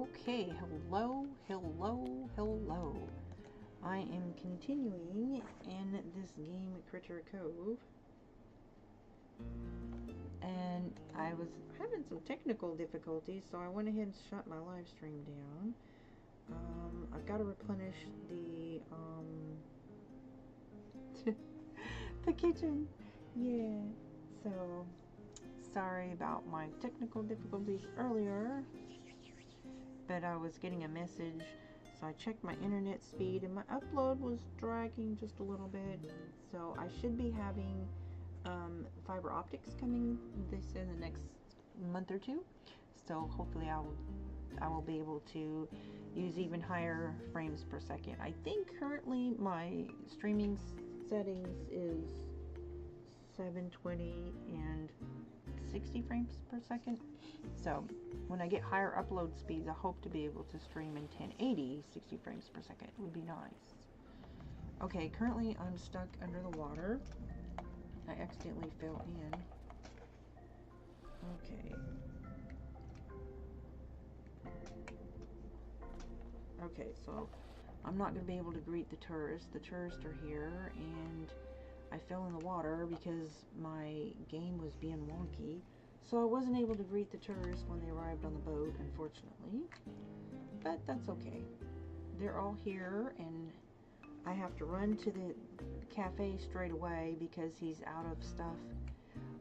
Okay, hello, hello, hello. I am continuing in this game Critter Cove. And I was having some technical difficulties, so I went ahead and shut my live stream down. I've got to replenish the the kitchen. Yeah. So sorry about my technical difficulties earlier, but I was getting a message, so I checked my internet speed and my upload was dragging just a little bit. So I should be having fiber optics coming this in the next month or two. So hopefully I will be able to use even higher frames per second. I think currently my streaming settings is 720 and 60 frames per second. So when I get higher upload speeds, I hope to be able to stream in 1080, 60 frames per second. It would be nice. Okay, currently I'm stuck under the water. I accidentally fell in. Okay. Okay, so I'm not going to be able to greet the tourists. The tourists are here, and I fell in the water because my game was being wonky. So I wasn't able to greet the tourists when they arrived on the boat, unfortunately. But that's okay. They're all here, and I have to run to the cafe straight away because he's out of stuff.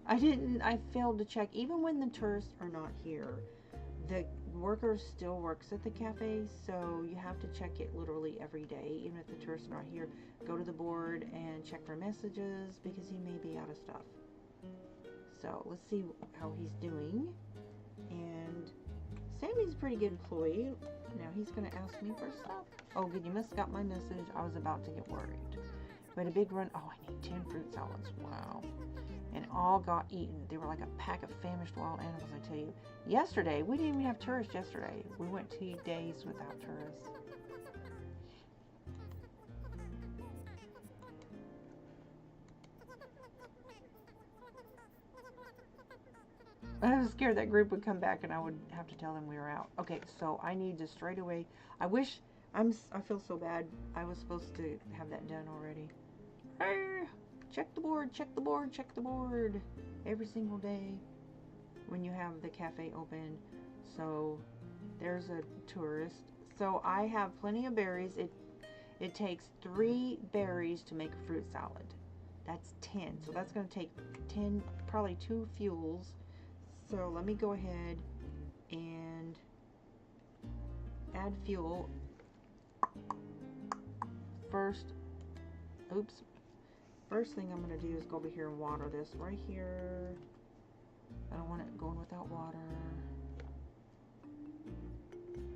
I failed to check, even when the tourists are not here, the worker still works at the cafe, so you have to check it literally every day. Even if the tourists are not here, go to the board and check for messages because he may be out of stuff. So let's see how he's doing. And Sammy's a pretty good employee. Now he's going to ask me for stuff. Oh, good, you must have got my message. I was about to get worried. We had a big run. Oh, I need 10 fruit salads. Wow. And all got eaten. They were like a pack of famished wild animals, I tell you. Yesterday, we didn't even have tourists yesterday. We went 2 days without tourists. I was scared that group would come back and I would have to tell them we were out. Okay, so I need to straight away. I feel so bad. I was supposed to have that done already. Check the board, check the board, check the board. Every single day when you have the cafe open. So there's a tourist. So I have plenty of berries. It takes 3 berries to make a fruit salad. That's 10. So that's going to take 10, probably 2 fuels. So let me go ahead and add fuel. First thing I'm going to do is go over here and water this right here. I don't want it going without water.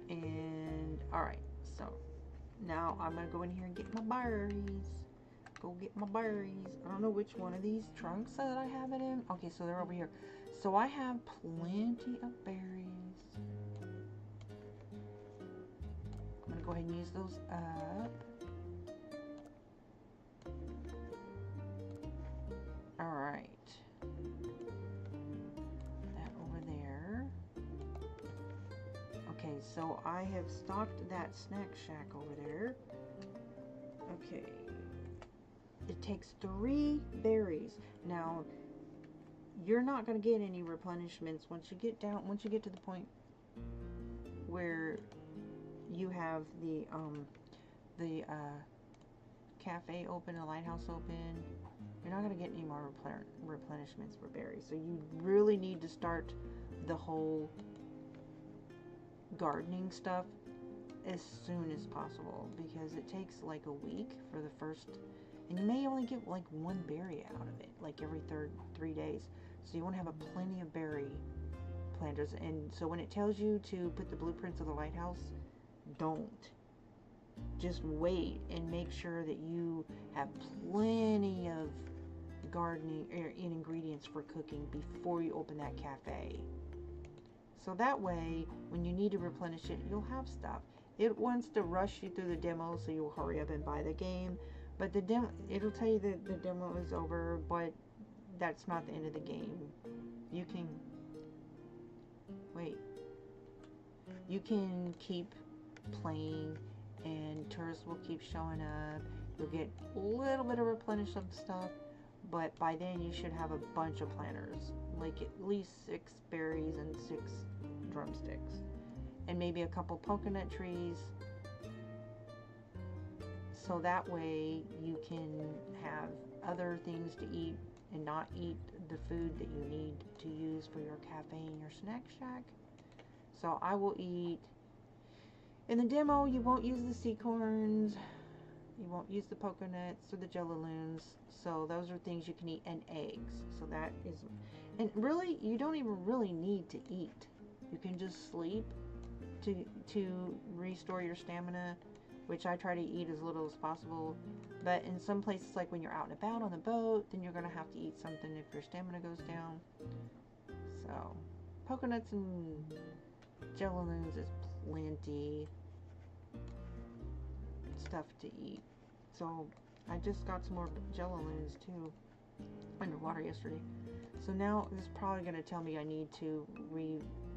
And alright, so now I'm going to go in here and get my berries. Go get my berries. I don't know which one of these trunks that I have it in. Okay, so they're over here. So I have plenty of berries. I'm going to go ahead and use those up. Alright. That over there. Okay, so I have stocked that snack shack over there. Okay. It takes 3 berries. Now, you're not going to get any replenishments once you get to the point where you have the cafe open, the lighthouse open. You're not going to get any more replenishments for berries. So you really need to start the whole gardening stuff as soon as possible because it takes like a week for the first, and you may only get like 1 berry out of it, like every 3 days. So you want to have plenty of berry planters. And so when it tells you to put the blueprints of the lighthouse, don't. Just wait and make sure that you have plenty of gardening ingredients for cooking before you open that cafe. So that way, when you need to replenish it, you'll have stuff. It wants to rush you through the demo so you'll hurry up and buy the game. But the demo, it'll tell you that the demo is over, but that's not the end of the game. You can wait. You can keep playing and tourists will keep showing up. You'll get a little bit of replenish of stuff, but by then you should have a bunch of planters, like at least 6 berries and 6 drumsticks, and maybe a couple coconut trees, so that way you can have other things to eat and not eat the food that you need to use for your cafe and your snack shack. So I will eat, in the demo you won't use the sea corns, you won't use the coconuts or the jellaloons, so those are things you can eat, and eggs. So that is, and really you don't even really need to eat. You can just sleep to restore your stamina, which I try to eat as little as possible. But in some places, like when you're out and about on the boat, then you're going to have to eat something if your stamina goes down. So coconuts and jellaloons is plenty stuff to eat. So I just got some more jellaloons too underwater yesterday. So now this is probably going to tell me I need to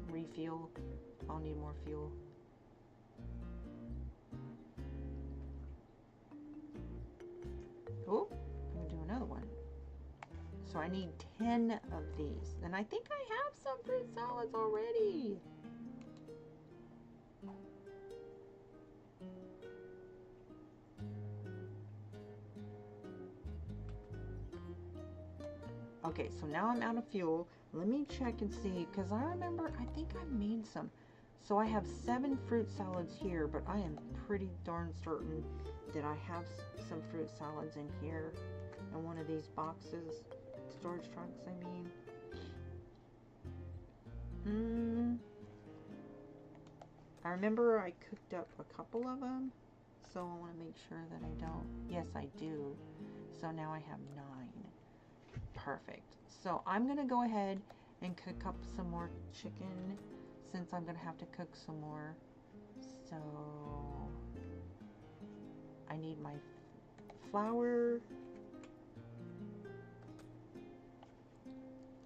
refuel. I'll need more fuel. Oh, I'm going to do another one. So I need 10 of these. And I think I have some fruit salads already. Okay, so now I'm out of fuel. Let me check and see, because I remember, I think I made some. So I have 7 fruit salads here, but I am pretty darn certain that I have some fruit salads in here. In one of these boxes, storage trunks, I mean. I remember I cooked up a couple of them, so I want to make sure that I don't. Yes, I do. So now I have 9. Perfect. So I'm going to go ahead and cook up some more chicken, since I'm going to have to cook some more. So I need my flour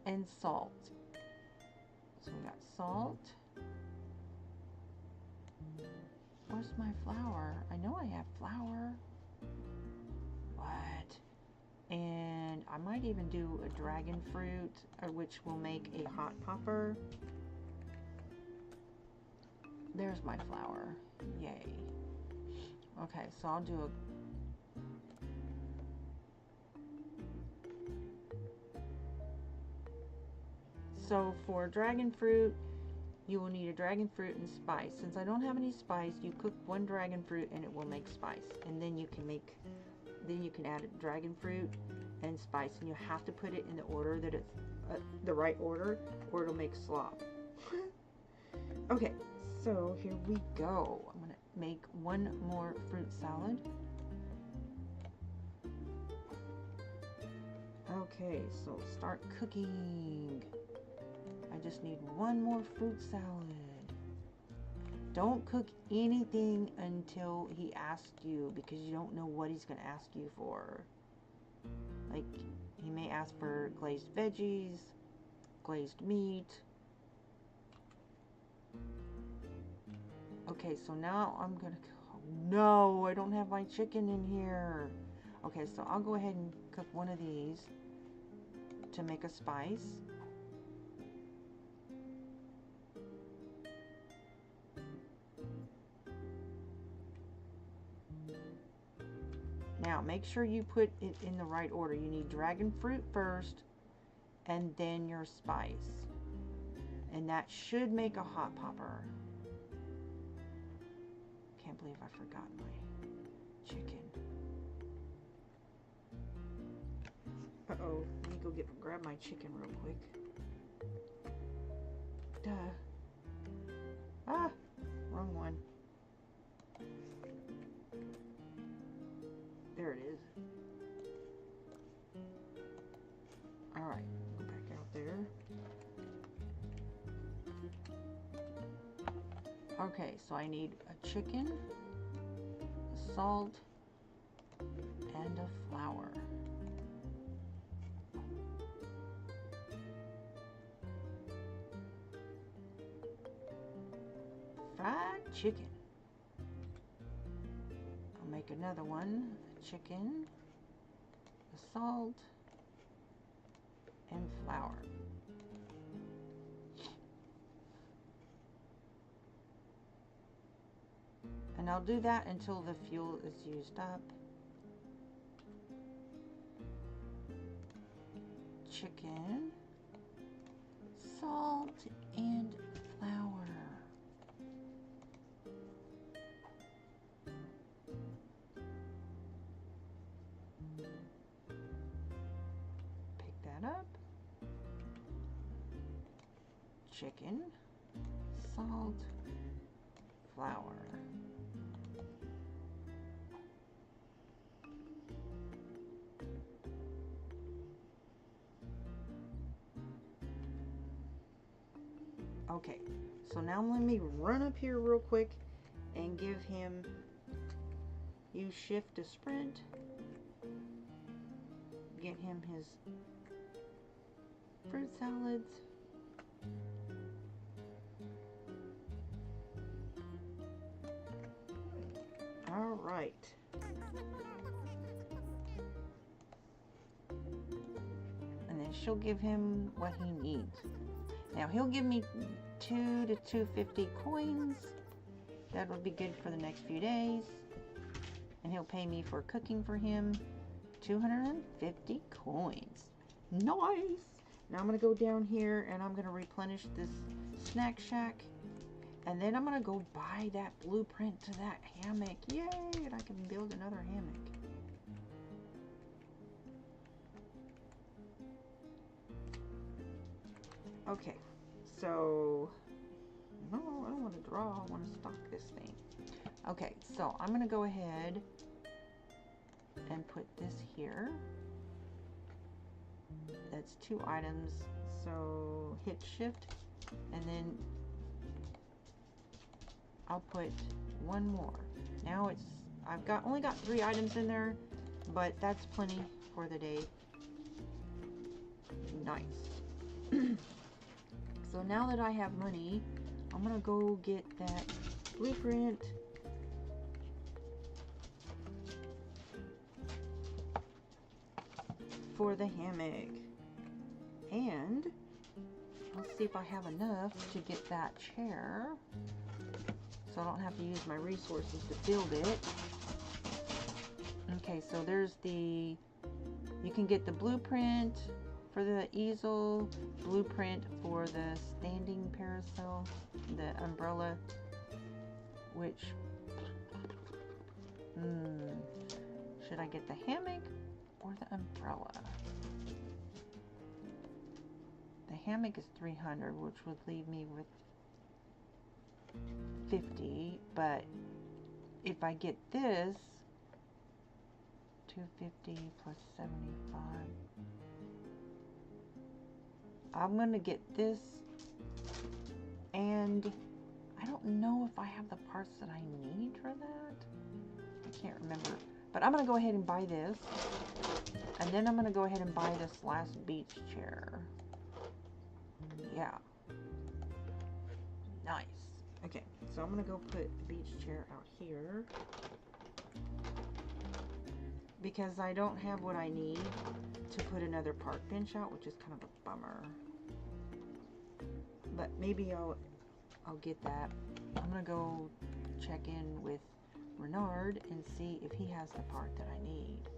and salt. So we got salt. Where's my flour? I know I have flour. What? And I might even do a dragon fruit, which will make a hot popper. There's my flour. Yay. Okay, so I'll do a... So for dragon fruit, you will need a dragon fruit and spice. Since I don't have any spice, you cook 1 dragon fruit and it will make spice. And then you can add dragon fruit and spice, and you have to put it in the order that it's the right order, or it'll make slop. Okay, so here we go. I'm gonna make 1 more fruit salad. Okay, so start cooking. I just need 1 more fruit salad. Don't cook anything until he asks you, because you don't know what he's going to ask you for. Like, he may ask for glazed veggies, glazed meat. Okay, so now I'm going to... No, I don't have my chicken in here. Okay, so I'll go ahead and cook 1 of these to make a spice. Now, make sure you put it in the right order. You need dragon fruit first, and then your spice. And that should make a hot popper. Can't believe I forgot my chicken. Uh-oh, let me go grab my chicken real quick. Duh. Ah, wrong one. There it is. Alright, go back out there. Okay, so I need a chicken, salt, and a flour. fried chicken. I'll make another one, chicken, the salt, and flour. And I'll do that until the fuel is used up. Chicken, salt, and flour. Pick that up. Chicken, salt, flour. Okay, so now let me run up here real quick and give him, use shift to sprint, get him his fruit salads. All right. And then she'll give him what he needs. Now he'll give me 2 to 250 coins. That would be good for the next few days. And he'll pay me for cooking for him 250 coins. Nice! Now I'm going to go down here and I'm going to replenish this snack shack. And then I'm going to go buy that blueprint to that hammock. Yay! And I can build another hammock. Okay, so, no, I don't want to draw, I want to stock this thing. Okay, so I'm going to go ahead and put this here. That's 2 items, so hit shift, and then I'll put 1 more. Now I've only got 3 items in there, but that's plenty for the day. Nice. So now that I have money, I'm gonna go get that blueprint. For the hammock. And I'll see if I have enough to get that chair. So I don't have to use my resources to build it. Okay, so there's you can get the blueprint for the easel, blueprint for the standing parasol, the umbrella, which, should I get the hammock or the umbrella? The hammock is 300, which would leave me with 50, but if I get this, 250 plus 75, I'm gonna get this, and I don't know if I have the parts that I need for that. I can't remember, but I'm gonna go ahead and buy this, and then I'm gonna go ahead and buy this last beach chair. Yeah, nice. Okay, so I'm gonna go put the beach chair out here because I don't have what I need to put another park bench out, which is kind of a bummer. But maybe I'll get that. I'm gonna go check in with Renard and see if he has the part that I need.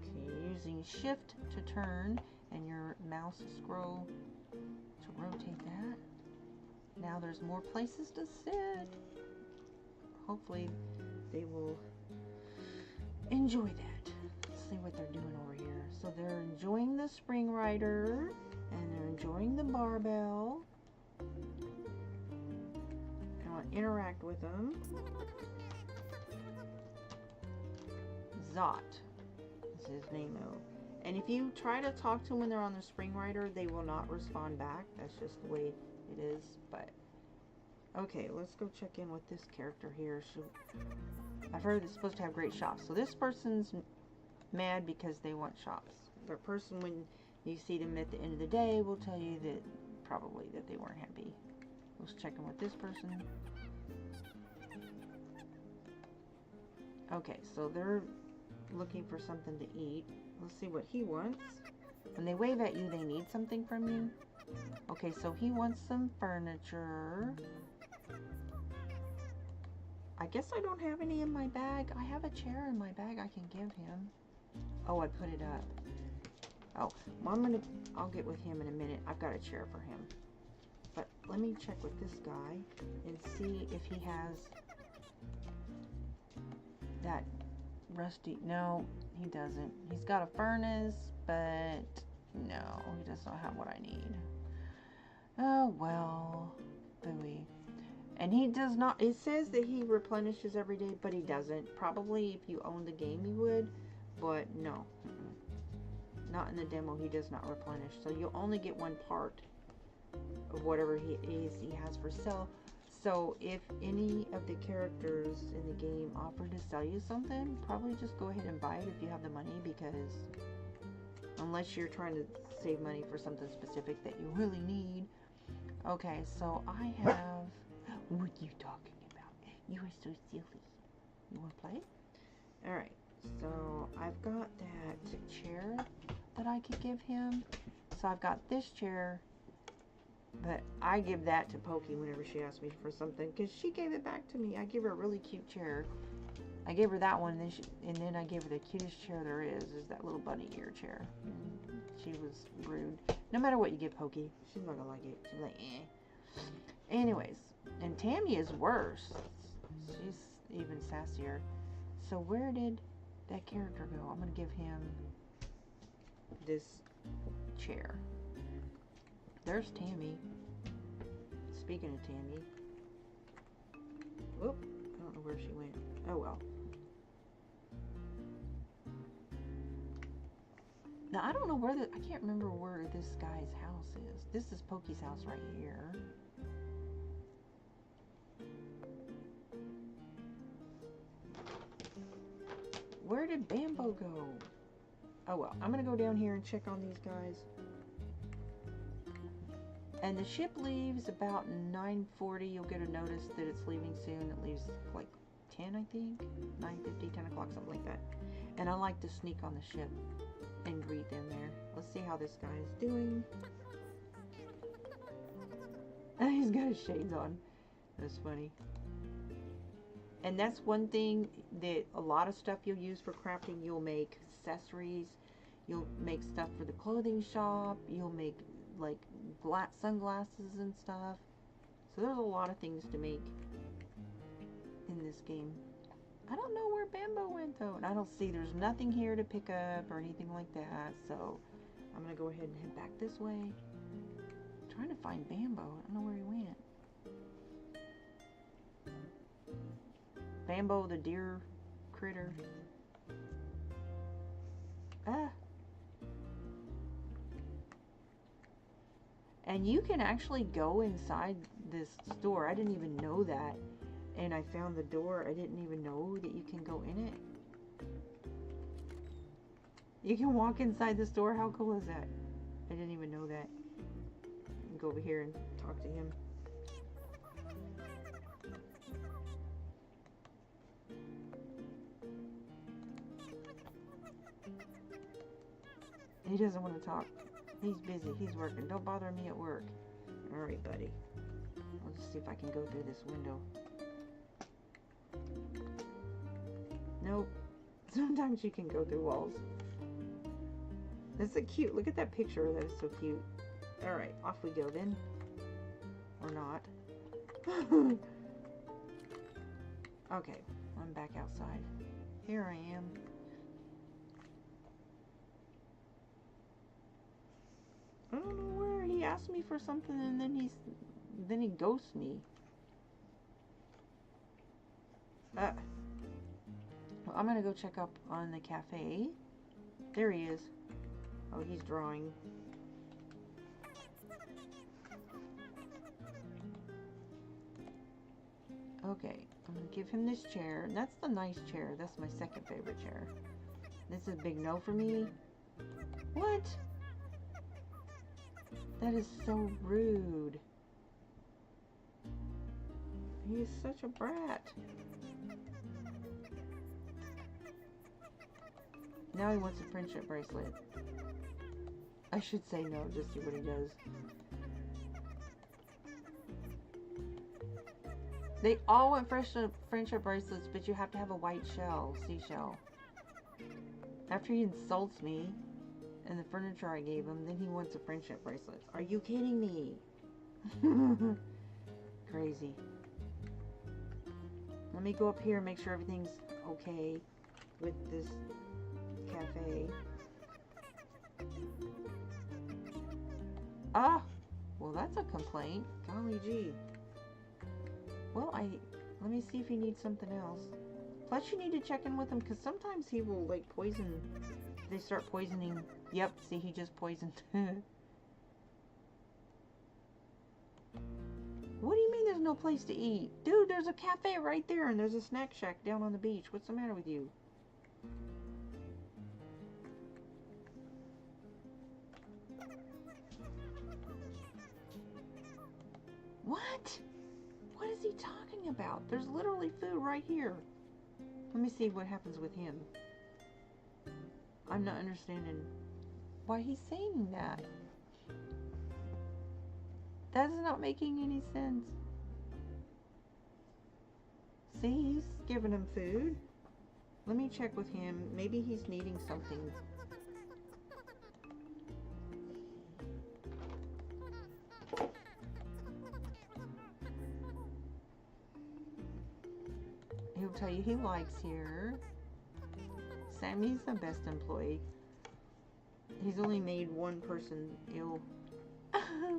Okay, you're using shift to turn and your mouse scroll to rotate that. Now there's more places to sit. Hopefully they will enjoy that. Let's see what they're doing over here. So they're enjoying the spring rider and they're enjoying the barbell. I want to interact with them. Zot is his name though. And if you try to talk to them when they're on the spring rider, they will not respond back. That's just the way it is. But okay, let's go check in with this character here. I've heard it's supposed to have great shops. So this person's mad because they want shops. The person, when you see them at the end of the day, will tell you that probably that they weren't happy. Let's check in with this person. Okay, so they're looking for something to eat. Let's see what he wants. When they wave at you, they need something from you. Okay, so he wants some furniture. I guess I don't have any in my bag. I have a chair in my bag I can give him. Oh, I put it up. Oh, well, I'll get with him in a minute. I've got a chair for him. But let me check with this guy and see if he has that rusty. No, he doesn't. He's got a furnace, but no, he does not have what I need. Oh, well, booey. And he does not, it says that he replenishes every day, but he doesn't. Probably if you own the game, he would, but no. Not in the demo, he does not replenish. So you'll only get one part of whatever he has for sale. So if any of the characters in the game offer to sell you something, probably just go ahead and buy it if you have the money, because unless you're trying to save money for something specific that you really need. Okay, so I have... What are you talking about? You are so silly. You want to play? Alright, so I've got that chair that I could give him. So I've got this chair, but I give that to Pokey whenever she asks me for something, because she gave it back to me. I give her a really cute chair. I gave her that one, and then I gave her the cutest chair there is that little bunny ear chair. And she was rude. No matter what you give Pokey, she's not going to like it. She's like, eh. Anyways, and Tammy is worse. She's even sassier. So where did that character go? I'm going to give him this chair. There's Tammy. Speaking of Tammy. Whoop. I don't know where she went. Oh well. Now I don't know where I can't remember where this guy's house is. This is Pokey's house right here. Where did Bambo go? Oh well, I'm gonna go down here and check on these guys. And the ship leaves about 9:40. You'll get a notice that it's leaving soon. It leaves like 10, I think. 9:50, 10 o'clock, something like that. And I like to sneak on the ship and greet them there. Let's see how this guy is doing. He's got his shades on. That's funny. And that's one thing that a lot of stuff you'll use for crafting. You'll make accessories. You'll make stuff for the clothing shop. You'll make like sunglasses and stuff. So there's a lot of things to make in this game. I don't know where Bambo went though. And I don't see, there's nothing here to pick up or anything like that. So I'm going to go ahead and head back this way. I'm trying to find Bambo. I don't know where he went. Bambo the deer critter. Ah. And you can actually go inside this store. I didn't even know that. And I found the door. I didn't even know that you can go in it. You can walk inside the store. How cool is that? I didn't even know that. I can go over here and talk to him. He doesn't want to talk. He's busy. He's working. Don't bother me at work. Alright, buddy. I'll just see if I can go through this window. Nope. Sometimes you can go through walls. That's a cute. Look at that picture. That is so cute. Alright, off we go then. Or not. Okay, I'm back outside. Here I am. I don't know where. He asked me for something and then he ghosts me. Well, I'm gonna go check up on the cafe. There he is. Oh, he's drawing. Okay, I'm gonna give him this chair. That's the nice chair. That's my second favorite chair. This is a big no for me. What? That is so rude. He is such a brat. Now he wants a friendship bracelet. I should say no, just see what he does. They all want friendship bracelets, but you have to have a white shell, seashell. After he insults me and the furniture I gave him, then he wants a friendship bracelet. Are you kidding me? Crazy. Let me go up here and make sure everything's okay with this cafe. Ah! Well, that's a complaint. Golly gee. Well, let me see if he needs something else. Plus, you need to check in with him, because sometimes he will, like, poison. They start poisoning. Yep, see, he just poisoned. What do you mean there's no place to eat? Dude, there's a cafe right there, and there's a snack shack down on the beach. What's the matter with you? What? What is he talking about? There's literally food right here. Let me see what happens with him. I'm not understanding why he's saying that. That's not making any sense. See, he's giving him food. Let me check with him. Maybe he's needing something. He'll tell you he likes here. Sammy's the best employee. He's only made one person ill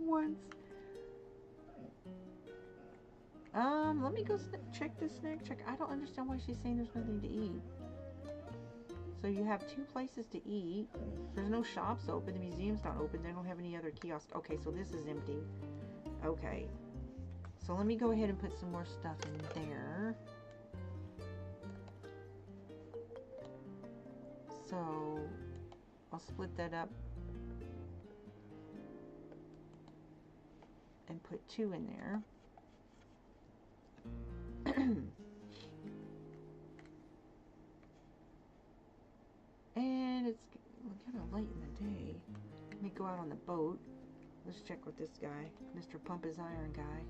once. Let me go check the snack check. I don't understand why she's saying there's nothing to eat. So you have 2 places to eat. There's no shops open. The museum's not open. They don't have any other kiosks. Okay, so this is empty. Okay. So let me go ahead and put some more stuff in there. So I'll split that up and put 2 in there. And it's kind of late in the day. Let me go out on the boat. Let's check with this guy, Mr. Pump His Iron guy.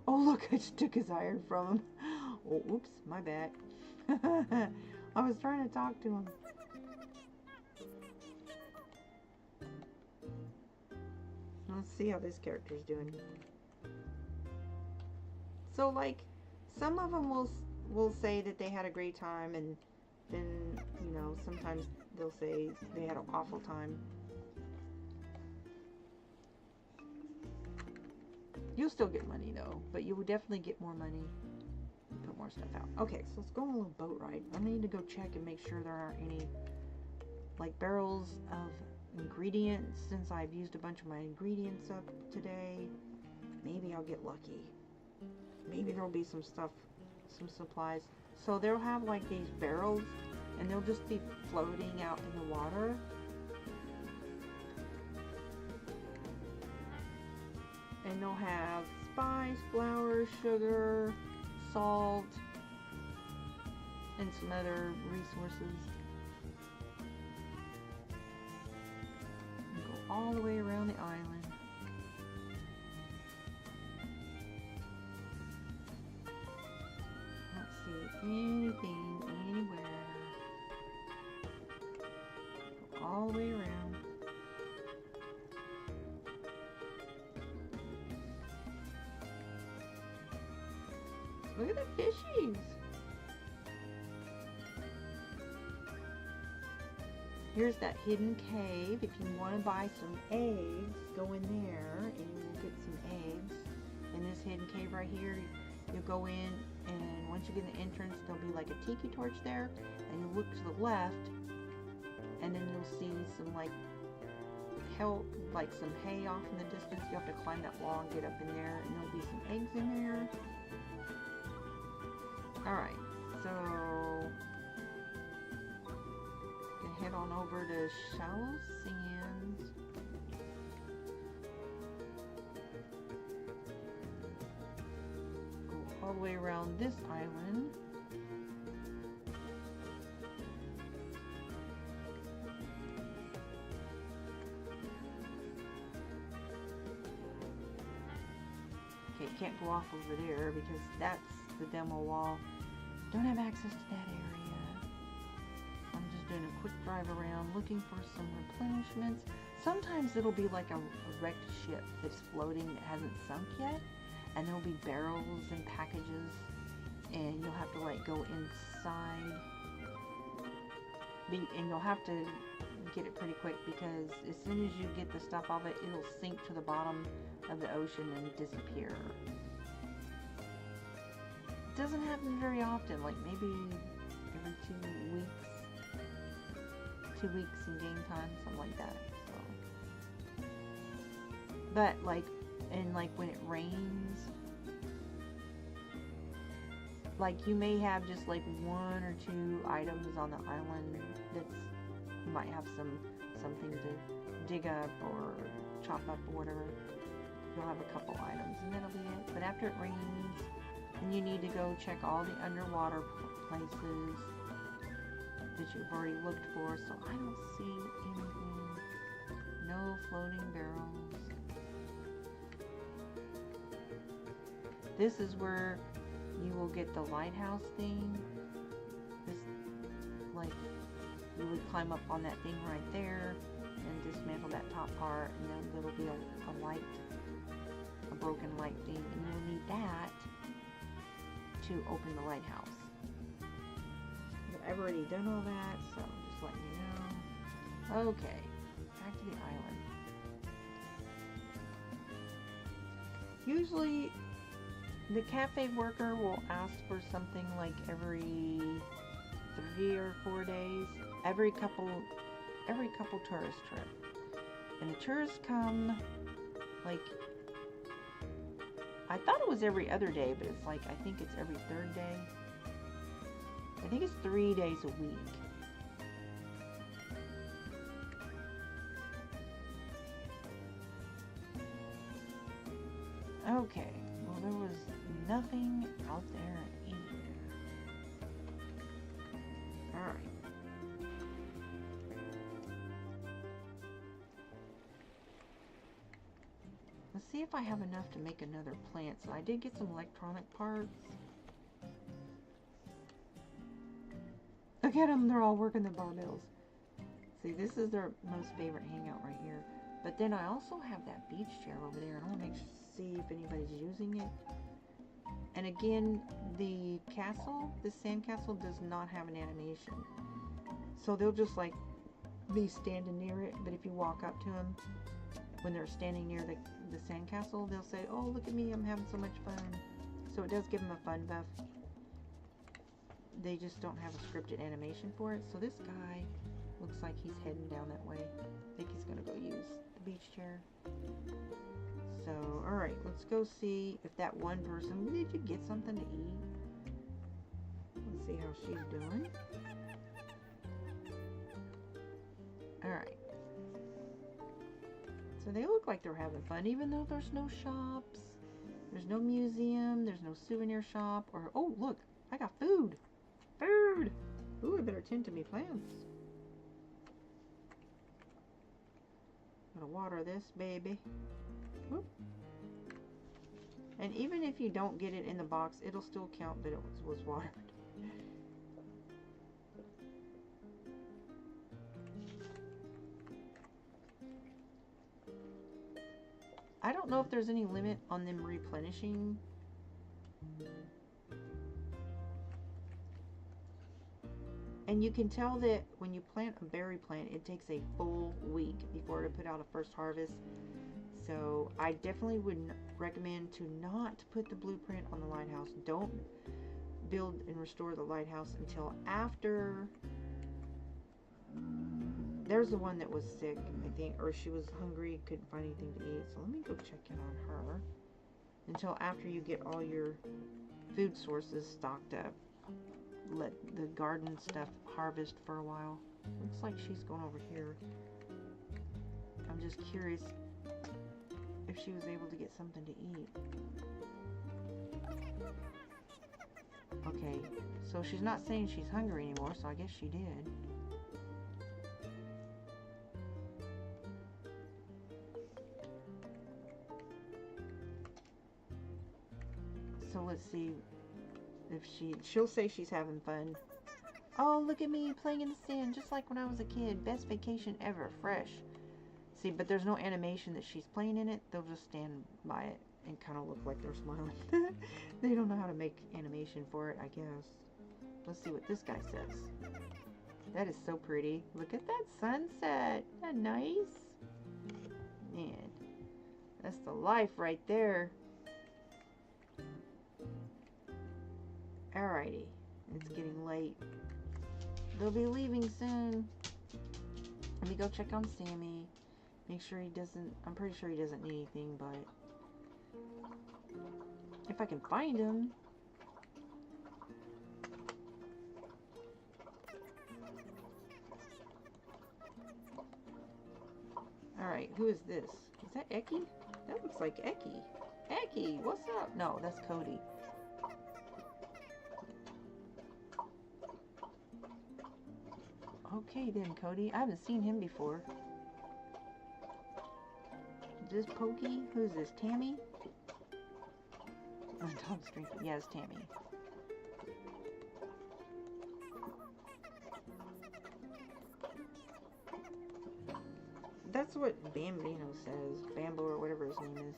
Oh, look, I just took his iron from him. Oh, oops, my bad. I was trying to talk to him. Let's see how this character's doing. So, like, some of them will say that they had a great time, and then, you know, sometimes they'll say they had an awful time. You'll still get money, though, but you will definitely get more money. Put more stuff out. Okay, so let's go on a little boat ride. I need to go check and make sure there aren't any, like, barrels of ingredients, since I've used a bunch of my ingredients up today. Maybe I'll get lucky. Maybe there'll be some stuff, some supplies. So they'll have like these barrels, and they'll just be floating out in the water. And they'll have spice, flour, sugar, salt, and some other resources. And go all the way around the island. Anything, anywhere. Go all the way around. Look at the fishies. Here's that hidden cave. If you want to buy some eggs, go in there and you'll get some eggs. In this hidden cave right here, you'll go in, and once you get in the entrance, there'll be like a tiki torch there, and you look to the left, and then you'll see some like some hay off in the distance. You have to climb that wall and get up in there, and there'll be some eggs in there. Alright, so you can head on over to Shallow Sands. All the way around this island. can't go off over there because that's the demo wall. Don't have access to that area. I'm just doing a quick drive around looking for some replenishments. Sometimes it'll be like a wrecked ship that's floating that hasn't sunk yet, and there'll be barrels and packages, and you'll have to like go inside, and you'll have to get it pretty quick because as soon as you get the stuff off it, it'll sink to the bottom of the ocean and disappear. It doesn't happen very often, like maybe every 2 weeks in game time, something like that. So, but like, and like when it rains, like you may have just like 1 or 2 items on the island that's, you might have something to dig up or chop up or whatever. You'll have a couple items and that'll be it. But after it rains, then you need to go check all the underwater places that you've already looked for. So I don't see anything. No floating barrels. This is where you will get the lighthouse thing. This, like, you would climb up on that thing right there and dismantle that top part, and then there'll be a light, a broken light thing, and you'll need that to open the lighthouse. But I've already done all that, so I'm just letting you know. Okay, back to the island. Usually, the cafe worker will ask for something like every 3 or 4 days, every couple tourist trip. And the tourists come, like, I thought it was every other day, but it's like, I think it's every 3rd day. I think it's 3 days a week. Okay, well there was nothing out there either. Alright. Let's see if I have enough to make another plant. So I did get some electronic parts. Look at them, they're all working the barbells. See, this is their most favorite hangout right here. But then I also have that beach chair over there, and I want to see if anybody's using it. And again, the castle, the sand castle, does not have an animation. So they'll just like be standing near it, but if you walk up to them, when they're standing near the sand castle, they'll say, "Oh, look at me, I'm having so much fun." So it does give them a fun buff. They just don't have a scripted animation for it. So this guy looks like he's heading down that way. I think he's gonna go use the beach chair. So, alright, let's go see if that one person, did you get something to eat? Let's see how she's doing. Alright. So they look like they're having fun, even though there's no shops, there's no museum, there's no souvenir shop, or, oh, look, I got food. Food! Ooh, I better tend to me plants. Gotta water this baby. Whoop. And even if you don't get it in the box, it'll still count that it was watered. I don't know if there's any limit on them replenishing. And you can tell that when you plant a berry plant, it takes a full week before to put out a first harvest. So I definitely would recommend to not put the blueprint on the lighthouse. Don't build and restore the lighthouse until after. There's the one that was sick, I think, or she was hungry, couldn't find anything to eat. So let me go check in on her. Until after you get all your food sources stocked up. Let the garden stuff harvest for a while. Looks like she's going over here. I'm just curious if she was able to get something to eat. Okay, so she's not saying she's hungry anymore, so I guess she did. So let's see if she'll say she's having fun. Oh, look at me playing in the sand just like when I was a kid. Best vacation ever. Fresh. See, but there's no animation that she's playing in it. They'll just stand by it and kind of look like they're smiling. They don't know how to make animation for it, I guess. Let's see what this guy says. That is so pretty. Look at that sunset. Isn't that nice? Man, that's the life right there. Alrighty. It's getting late. They'll be leaving soon. Let me go check on Sammy. Make sure he doesn't... I'm pretty sure he doesn't need anything, but... if I can find him... Alright, who is this? Is that Eki? That looks like Eki. Eki, what's up? No, that's Cody. Okay then, Cody. I haven't seen him before. Is this Pokey? Who's this? Tammy? Oh, Tom's drinking. Yeah, it's Tammy. That's what Bambino says. Bambo or whatever his name is.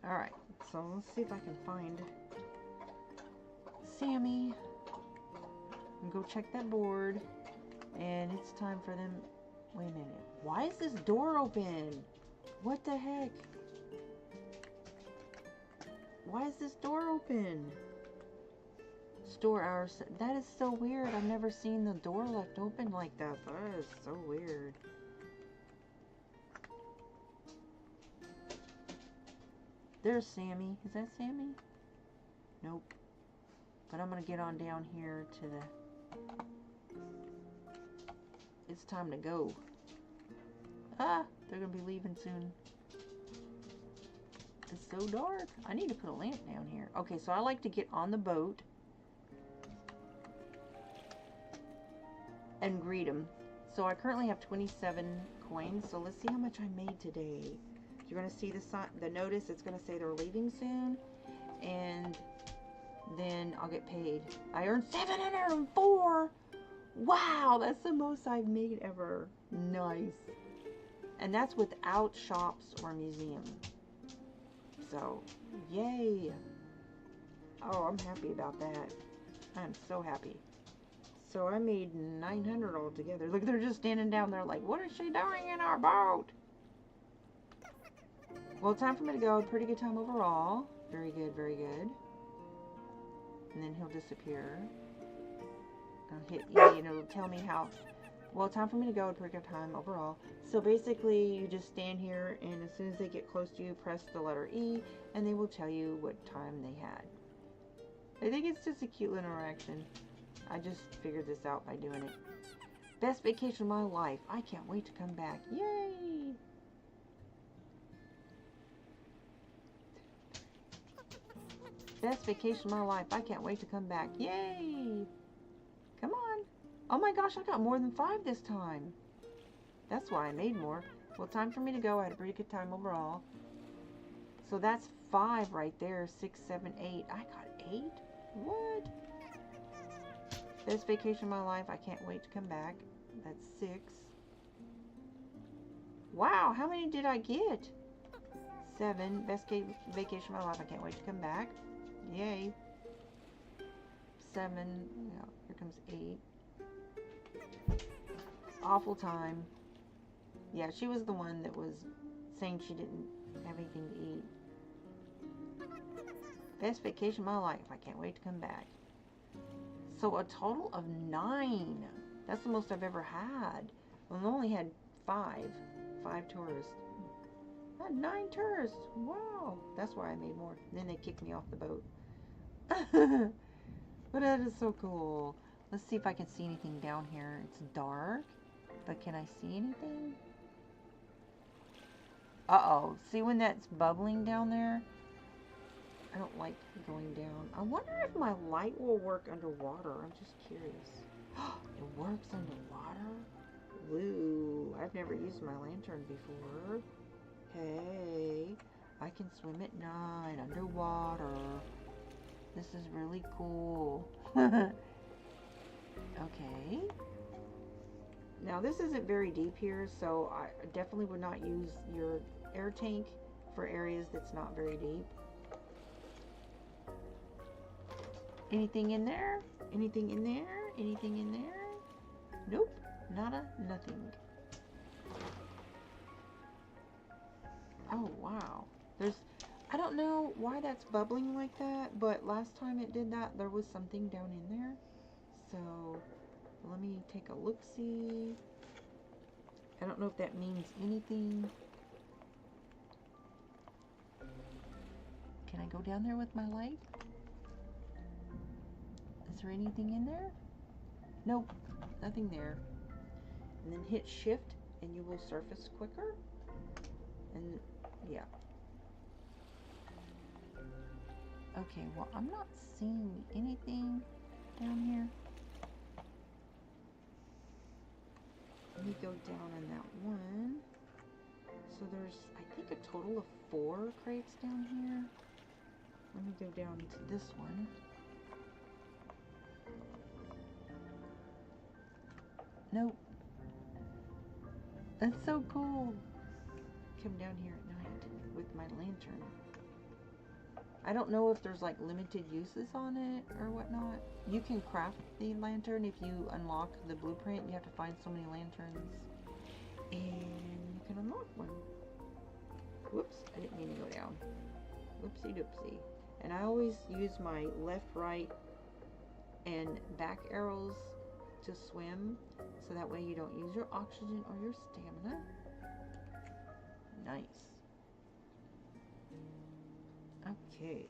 Alright, so let's see if I can find Sammy. And go check that board. And it's time for them. Wait a minute. Why is this door open? What the heck? Why is this door open? Store hours. That is so weird. I've never seen the door left open like that. That is so weird. There's Sammy. Is that Sammy? Nope. But I'm going to get on down here to the... It's time to go. Ah! They're going to be leaving soon. It's so dark. I need to put a lamp down here. Okay, so I like to get on the boat and greet them. So I currently have 27 coins. So let's see how much I made today. You're going to see the notice. It's going to say they're leaving soon. And then I'll get paid. I earned 704. Wow, that's the most I've made ever. Nice. And that's without shops or museum. So, yay. Oh, I'm happy about that. I'm so happy. So I made 900 altogether. Look, they're just standing down there like, what is she doing in our boat? Well, time for me to go. Pretty good time overall. Very good, very good. And then he'll disappear. I'll hit E and it'll tell me how... Well, time for me to go. Pretty good time overall. So basically, you just stand here, and as soon as they get close to you, press the letter E, and they will tell you what time they had. I think it's just a cute little interaction. I just figured this out by doing it. Best vacation of my life. I can't wait to come back. Yay! Best vacation of my life. I can't wait to come back. Yay! Come on. Oh my gosh, I got more than 5 this time. That's why I made more. Well, time for me to go. I had a pretty good time overall. So that's 5 right there. 6, 7, 8. I got 8? What? Best vacation of my life. I can't wait to come back. That's 6. Wow, how many did I get? 7. Best vacation of my life. I can't wait to come back. Yay. 7. Yeah, here comes 8. Awful time. Yeah, she was the one that was saying she didn't have anything to eat. Best vacation of my life. I can't wait to come back. So a total of 9. That's the most I've ever had. Well, I only had 5 tourists. I had 9 tourists. Wow. That's why I made more. And then they kicked me off the boat. But that is so cool. Let's see if I can see anything down here. It's dark. But can I see anything? Uh-oh. See when that's bubbling down there? I don't like going down. I wonder if my light will work underwater. I'm just curious. It works underwater? Woo, I've never used my lantern before. Hey, I can swim at night underwater. This is really cool. Okay. Now this isn't very deep here, so I definitely would not use your air tank for areas that's not very deep. Anything in there? Anything in there? Anything in there? Nope. Nada. Nothing. Oh, wow. I don't know why that's bubbling like that, but last time it did that, there was something down in there. So, let me take a look-see. I don't know if that means anything. Can I go down there with my light? Is there anything in there? Nope, nothing there. And then hit shift and you will surface quicker. And yeah. Okay, well, I'm not seeing anything down here. Let me go down on that one. So there's, I think, a total of 4 crates down here. Let me go down to this one. Nope. That's so cool. Come down here at night with my lantern. I don't know if there's like limited uses on it or whatnot. You can craft the lantern if you unlock the blueprint. You have to find so many lanterns. And you can unlock one. Whoops, I didn't mean to go down. Whoopsie doopsie. And I always use my left, right, and back arrows to swim. So that way you don't use your oxygen or your stamina. Nice. Okay.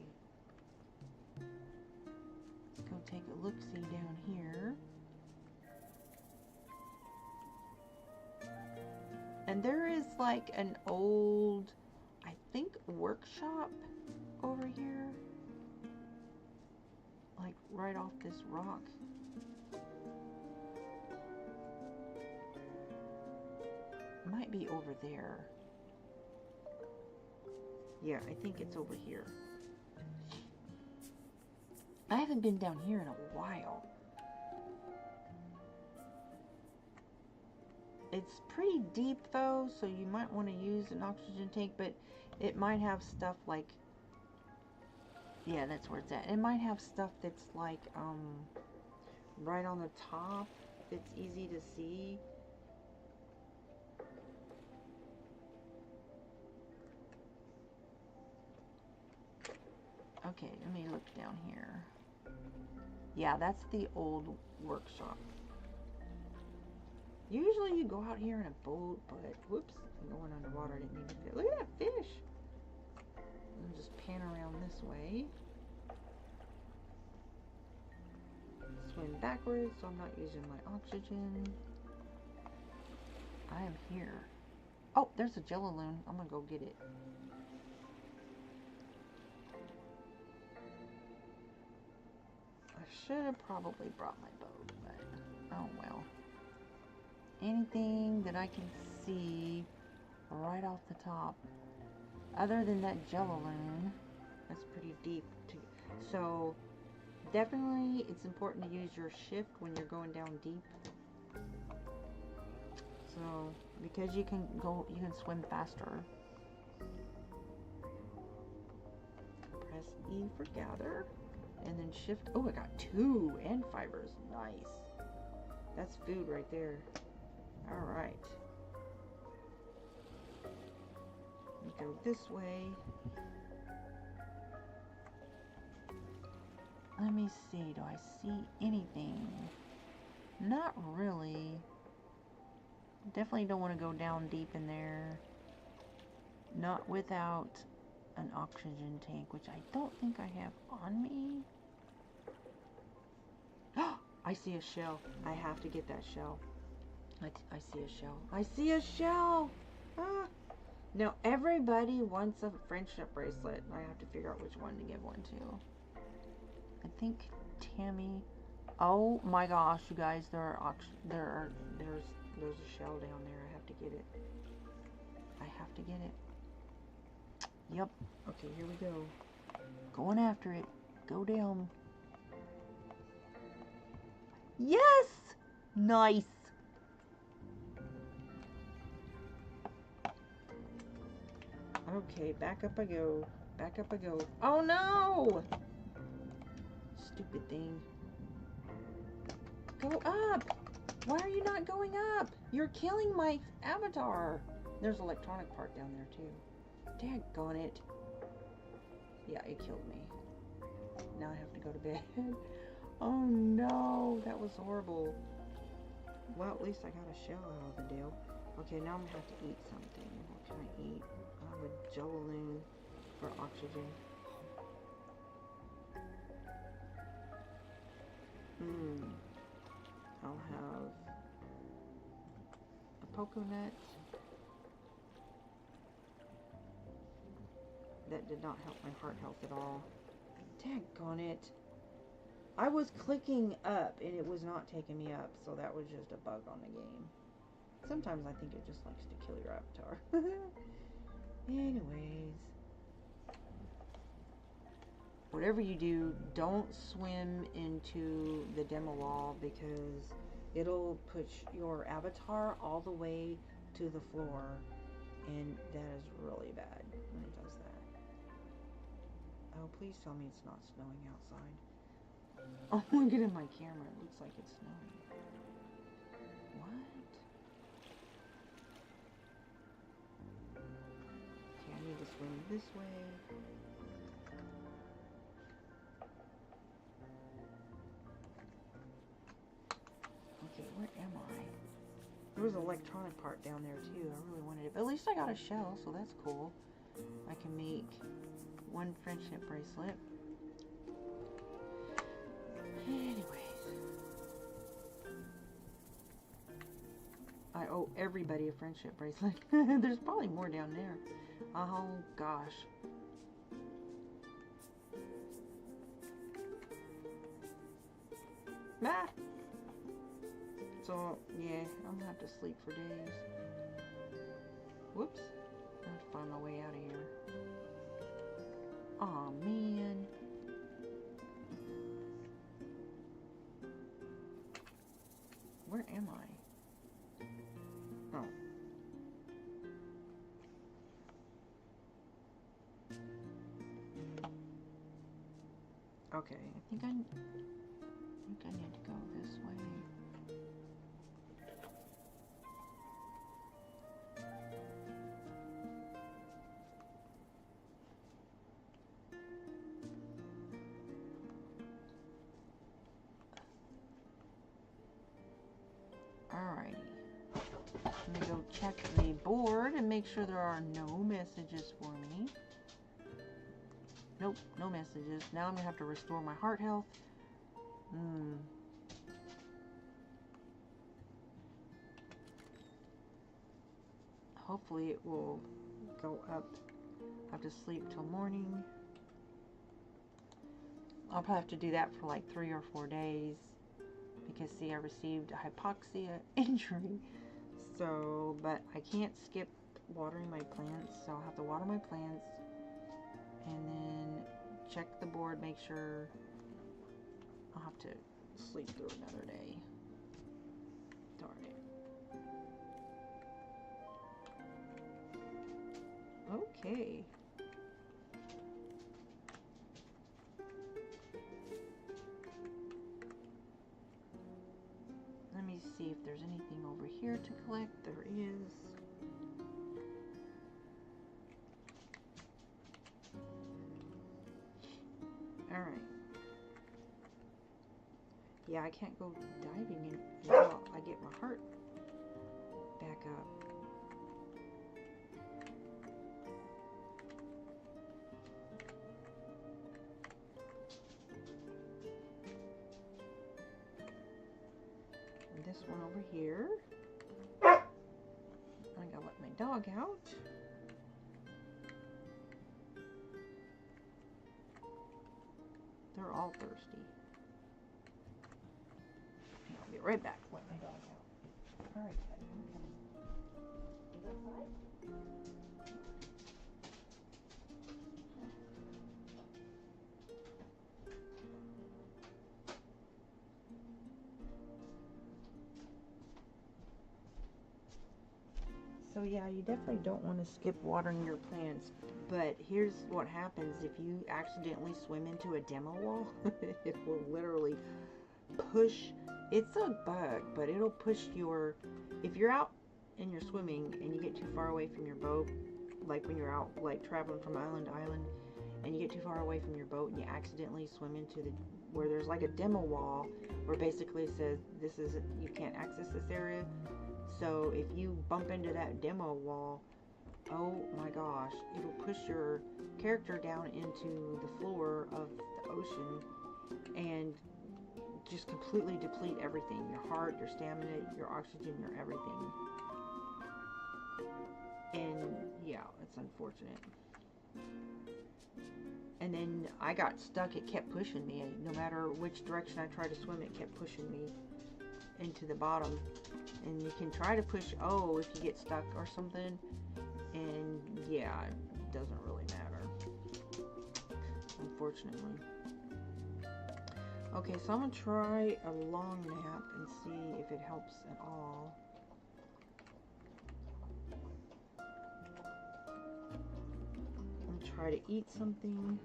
Let's go take a look-see down here. And there is like an old, I think, workshop over here. Like right off this rock. Might be over there. Yeah, I think it's over here. I haven't been down here in a while. It's pretty deep though, so you might want to use an oxygen tank, but it might have stuff like, yeah, that's where it's at. It might have stuff that's like right on the top. It's easy to see. Okay, let me look down here. Yeah, that's the old workshop. Usually you go out here in a boat, but whoops, I'm going underwater. I didn't mean to fit. Look at that fish. I'll just pan around this way. Swim backwards so I'm not using my oxygen. I am here. Oh, there's a Jellaloon. I'm gonna go get it. I should have probably brought my boat, but oh well. Anything that I can see right off the top, other than that Jellaloon, that's pretty deep. So definitely it's important to use your shift when you're going down deep. So because you can swim faster. Press E for gather. And then shift. Oh, I got 2 and fibers. Nice. That's food right there. Alright. Go this way. Let me see. Do I see anything? Not really. Definitely don't want to go down deep in there. Not without an oxygen tank, which I don't think I have on me. I see a shell. I have to get that shell. I see a shell. I see a shell! Ah. Now everybody wants a friendship bracelet. I have to figure out which one to give one to. I think Tammy. Oh my gosh, you guys! There's There's a shell down there. I have to get it. I have to get it. Yep. Okay, here we go. Going after it. Go down. Yes! Nice. Okay, back up I go. Back up I go. Oh no! Stupid thing. Go up! Why are you not going up? You're killing my avatar. There's an electronic part down there too. Daggone it. Yeah, it killed me. Now I have to go to bed. Oh no, that was horrible. Well, at least I got a shell out of the deal. Okay, now I'm gonna have to eat something. What can I eat? I have a Jolene for oxygen. I'll have a coconut. That did not help my heart health at all. Daggone it. I was clicking up and it was not taking me up, so that was just a bug on the game. Sometimes I think it just likes to kill your avatar. Anyways. Whatever you do, don't swim into the demo wall because it'll push your avatar all the way to the floor, and that is really bad when it does that. Oh, please tell me it's not snowing outside. Oh, look at my camera. It looks like it's snowing. What? Okay, I need to swim this way. Okay, where am I? There was an electronic part down there too. I really wanted it. But at least I got a shell, so that's cool. I can make one friendship bracelet. Anyways. I owe everybody a friendship bracelet. There's probably more down there. Oh gosh. Ah! So, yeah, I'm gonna have to sleep for days. Whoops. I have to find my way out of here. Aw, man. Where am I? Oh. Okay, I think I need to go this way. Alrighty. I'm gonna go check the board and make sure there are no messages for me. Nope, no messages. Now I'm gonna have to restore my heart health. Hopefully it will go up. I have to sleep till morning. I'll probably have to do that for like 3 or 4 days. Because see, I received a hypoxia injury. So, but I can't skip watering my plants. So I'll have to water my plants. And then check the board, make sure. I'll have to sleep through another day. Darn it. Okay. Let me see if there's anything over here to collect. There is. Alright. Yeah, I can't go diving in until I get my heart back up. And this one over here. I gotta let my dog out. They're all thirsty. I'll be right back. Let my dog out. Alright, So yeah, you definitely don't want to skip watering your plants. But here's what happens if you accidentally swim into a demo wall. It will literally push. It's a bug, but it'll push your. If you're out and you're swimming and you get too far away from your boat, like when you're out like traveling from island to island, and you get too far away from your boat and you accidentally swim into the where there's like a demo wall where basically it says this is you can't access this area. So if you bump into that demo wall, oh my gosh, it'll push your character down into the floor of the ocean and just completely deplete everything. Your heart, your stamina, your oxygen, your everything. And yeah, it's unfortunate. And then I got stuck. It kept pushing me. No matter which direction I tried to swim, it kept pushing me into the bottom. And you can try to push O if you get stuck or something. And yeah, it doesn't really matter, unfortunately. Okay, so I'm going to try a long nap and see if it helps at all. I'm going to try to eat something.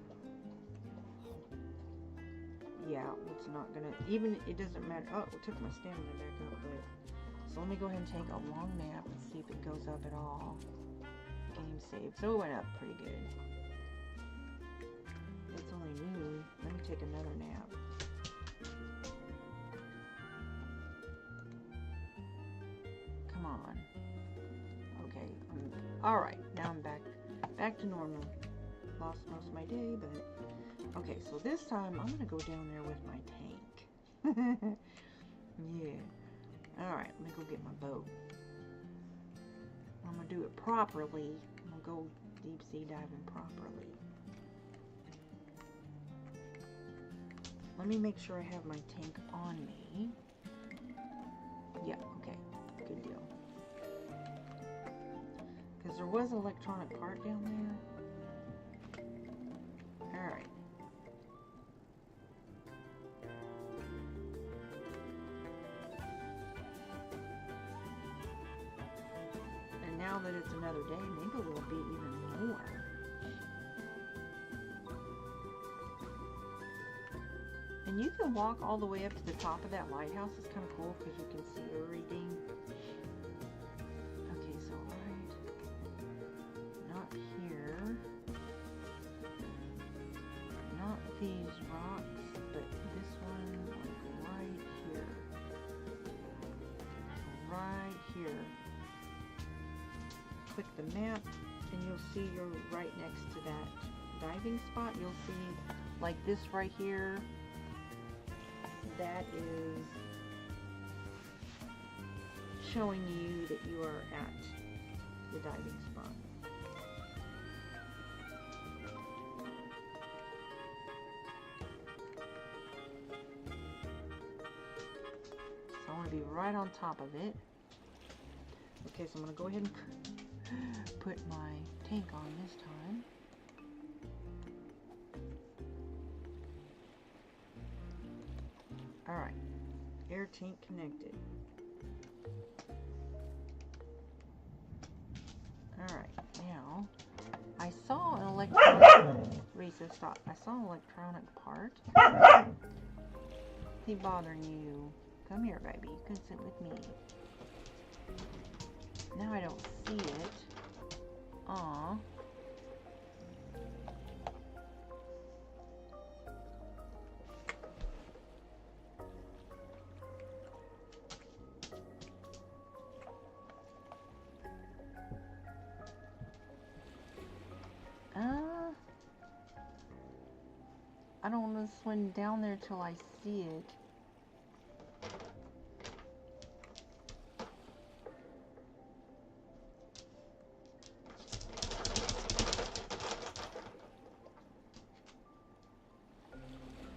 Yeah, it's not going to, even, it doesn't matter. Oh, it took my stamina back up, but, so let me go ahead and take a long nap and see if it goes up at all. Game save. So it went up pretty good. It's only noon. Let me take another nap. Come on. Okay. Alright. Now I'm back to normal. Lost most of my day, but okay, so this time I'm gonna go down there with my tank. Yeah. Alright, let me go get my boat. I'm gonna do it properly. I'm gonna go deep sea diving properly. Let me make sure I have my tank on me. Yeah, okay. Good deal. Because there was an electronic part down there. Alright. And now that it's another day, maybe there'll be even more. And you can walk all the way up to the top of that lighthouse. It's kind of cool because you can see everything. Okay, so right, not here, not these rocks, but this one, like right here, right here. Click the map, and you'll see you're right next to that diving spot. You'll see, like this right here. That is showing you that you are at the diving spot. So I want to be right on top of it. Okay, so I'm going to go ahead and put my tank on this time. Alright, air tank connected. Alright, now, I saw an electronic, Risa, stop. I saw an electronic part. Is he bothering you? Come here, baby, you can sit with me. Now I don't see it. Aw. I don't want to swim down there till I see it.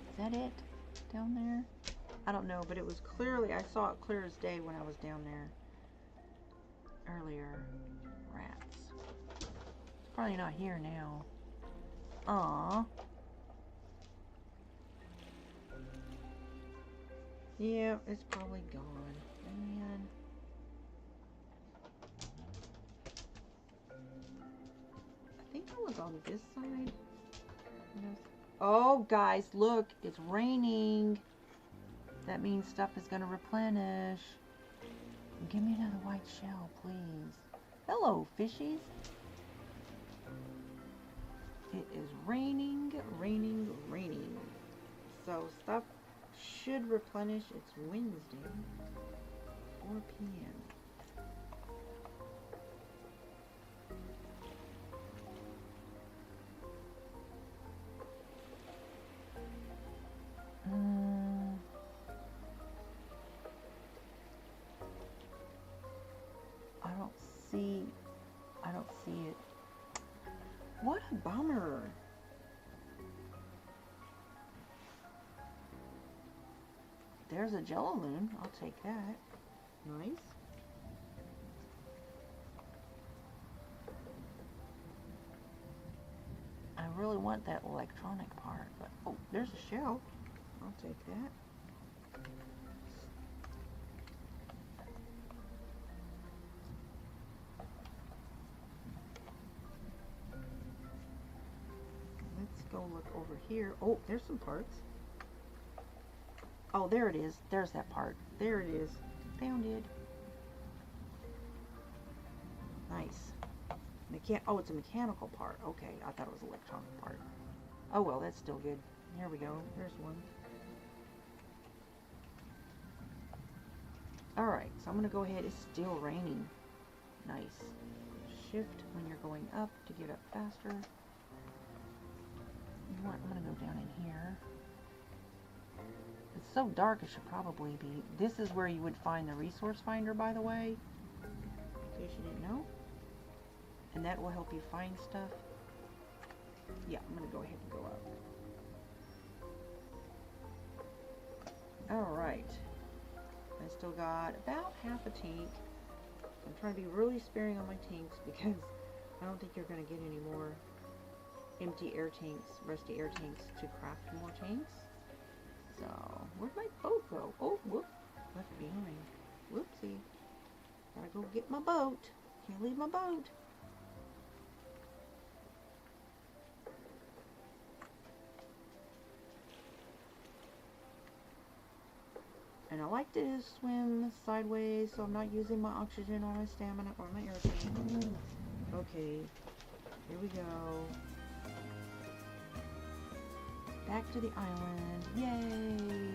Is that it? Down there? I don't know, but it was clearly, I saw it clear as day when I was down there earlier. Rats. It's probably not here now. Aww. Yeah, it's probably gone. Man. think I'll look on this side. Oh, guys, look, it's raining. That means stuff is going to replenish. Give me another white shell, please. Hello, fishies. It is raining, raining, raining. So stuff should replenish. It's Wednesday, 4 p.m. I don't see it. What a bummer. There's a Jello-loon. I'll take that. Nice. I really want that electronic part, but oh, there's a shell. I'll take that. Let's go look over here. Oh, there's some parts. Oh, there it is. There's that part. There it is. Found it. Nice. Oh, it's a mechanical part. Okay, I thought it was an electronic part. Oh well, that's still good. Here we go. There's one. Alright, so I'm going to go ahead. It's still raining. Nice. Shift when you're going up to get up faster. You know what? I'm going to go down in here. It's so dark it should probably be. This is where you would find the resource finder, by the way. In case you didn't know. And that will help you find stuff. Yeah, I'm going to go ahead and go up. Alright. I still got about half a tank. I'm trying to be really sparing on my tanks because I don't think you're going to get any more empty air tanks, rusty air tanks to craft more tanks. So, where'd my boat go? Oh, whoop. Left it behind. Whoopsie. Gotta go get my boat. Can't leave my boat. And I like to swim sideways so I'm not using my oxygen or my stamina or my air tank. Okay, here we go. Back to the island. Yay!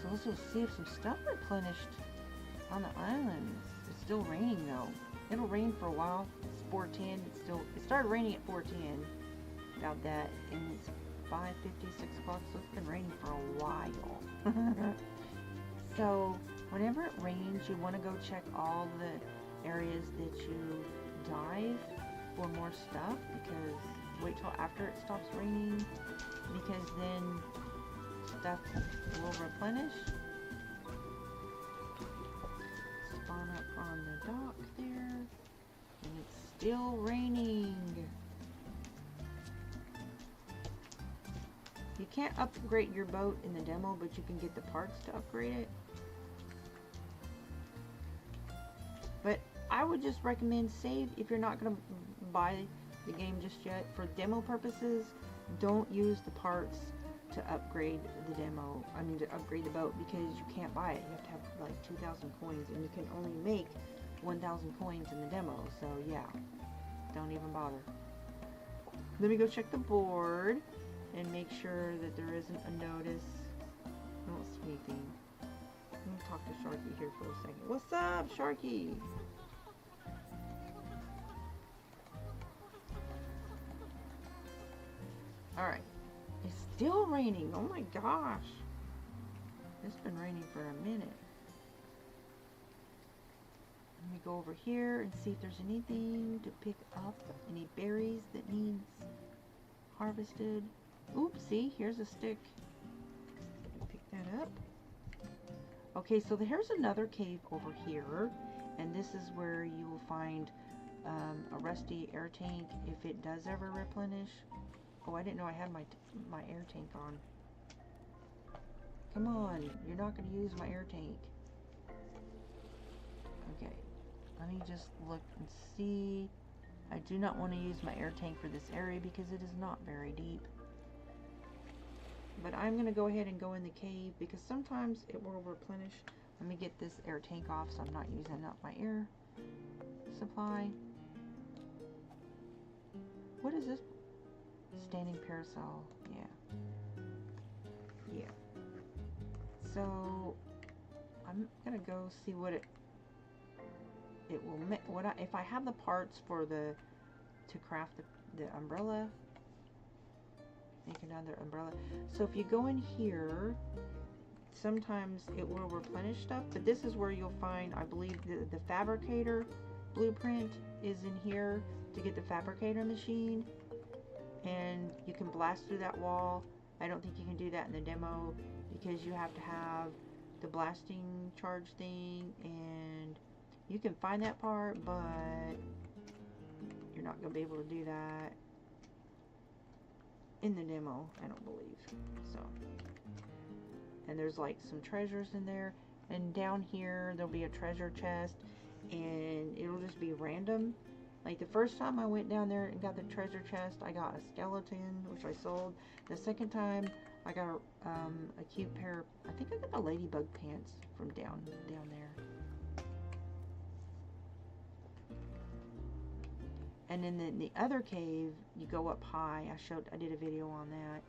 So let's go see if some stuff replenished on the islands. It's still raining though. It'll rain for a while. It's 4:10. It started raining at 4:10. About that, and it's 5:50, 6 o'clock, so it's been raining for a while. So whenever it rains, you want to go check all the areas that you dive for more stuff, because wait till after it stops raining, because then stuff will replenish. Spawn up on the dock there, and it's still raining. You can't upgrade your boat in the demo, but you can get the parts to upgrade it. But I would just recommend save if you're not going to buy the game just yet. For demo purposes, don't use the parts to upgrade the demo. I mean, to upgrade the boat, because you can't buy it. You have to have like 2,000 coins, and you can only make 1,000 coins in the demo. So yeah, don't even bother. Let me go check the board and make sure that there isn't a notice. I don't see anything. Let me talk to Sharky here for a second. What's up, Sharky? Alright. It's still raining. Oh my gosh. It's been raining for a minute. Let me go over here and see if there's anything to pick up. Any berries that needs harvested. Oops, see, here's a stick. Pick that up. Okay, so here's another cave over here, and this is where you will find a rusty air tank if it does ever replenish. Oh, I didn't know I had my air tank on. Come on, you're not going to use my air tank. Okay, let me just look and see. I do not want to use my air tank for this area because it is not very deep. But I'm going to go ahead and go in the cave because sometimes it will replenish. Let me get this air tank off so I'm not using up my air supply. What is this? Standing parasol. Yeah. Yeah. So I'm gonna go see what it will make. If I have the parts for to craft the umbrella, make another umbrella. So if you go in here, sometimes it will replenish stuff, but this is where you'll find, I believe, the fabricator blueprint is in here to get the fabricator machine, and you can blast through that wall. I don't think you can do that in the demo because you have to have the blasting charge thing, and you can find that part, but you're not going to be able to do that in the demo, I don't believe. So, and there's like some treasures in there, and down here there'll be a treasure chest, and it'll just be random. Like the first time I went down there and got the treasure chest, I got a skeleton, which I sold. The second time I got a cute pair, I think I got the ladybug pants from down there. And then in the other cave, you go up high. I did a video on that,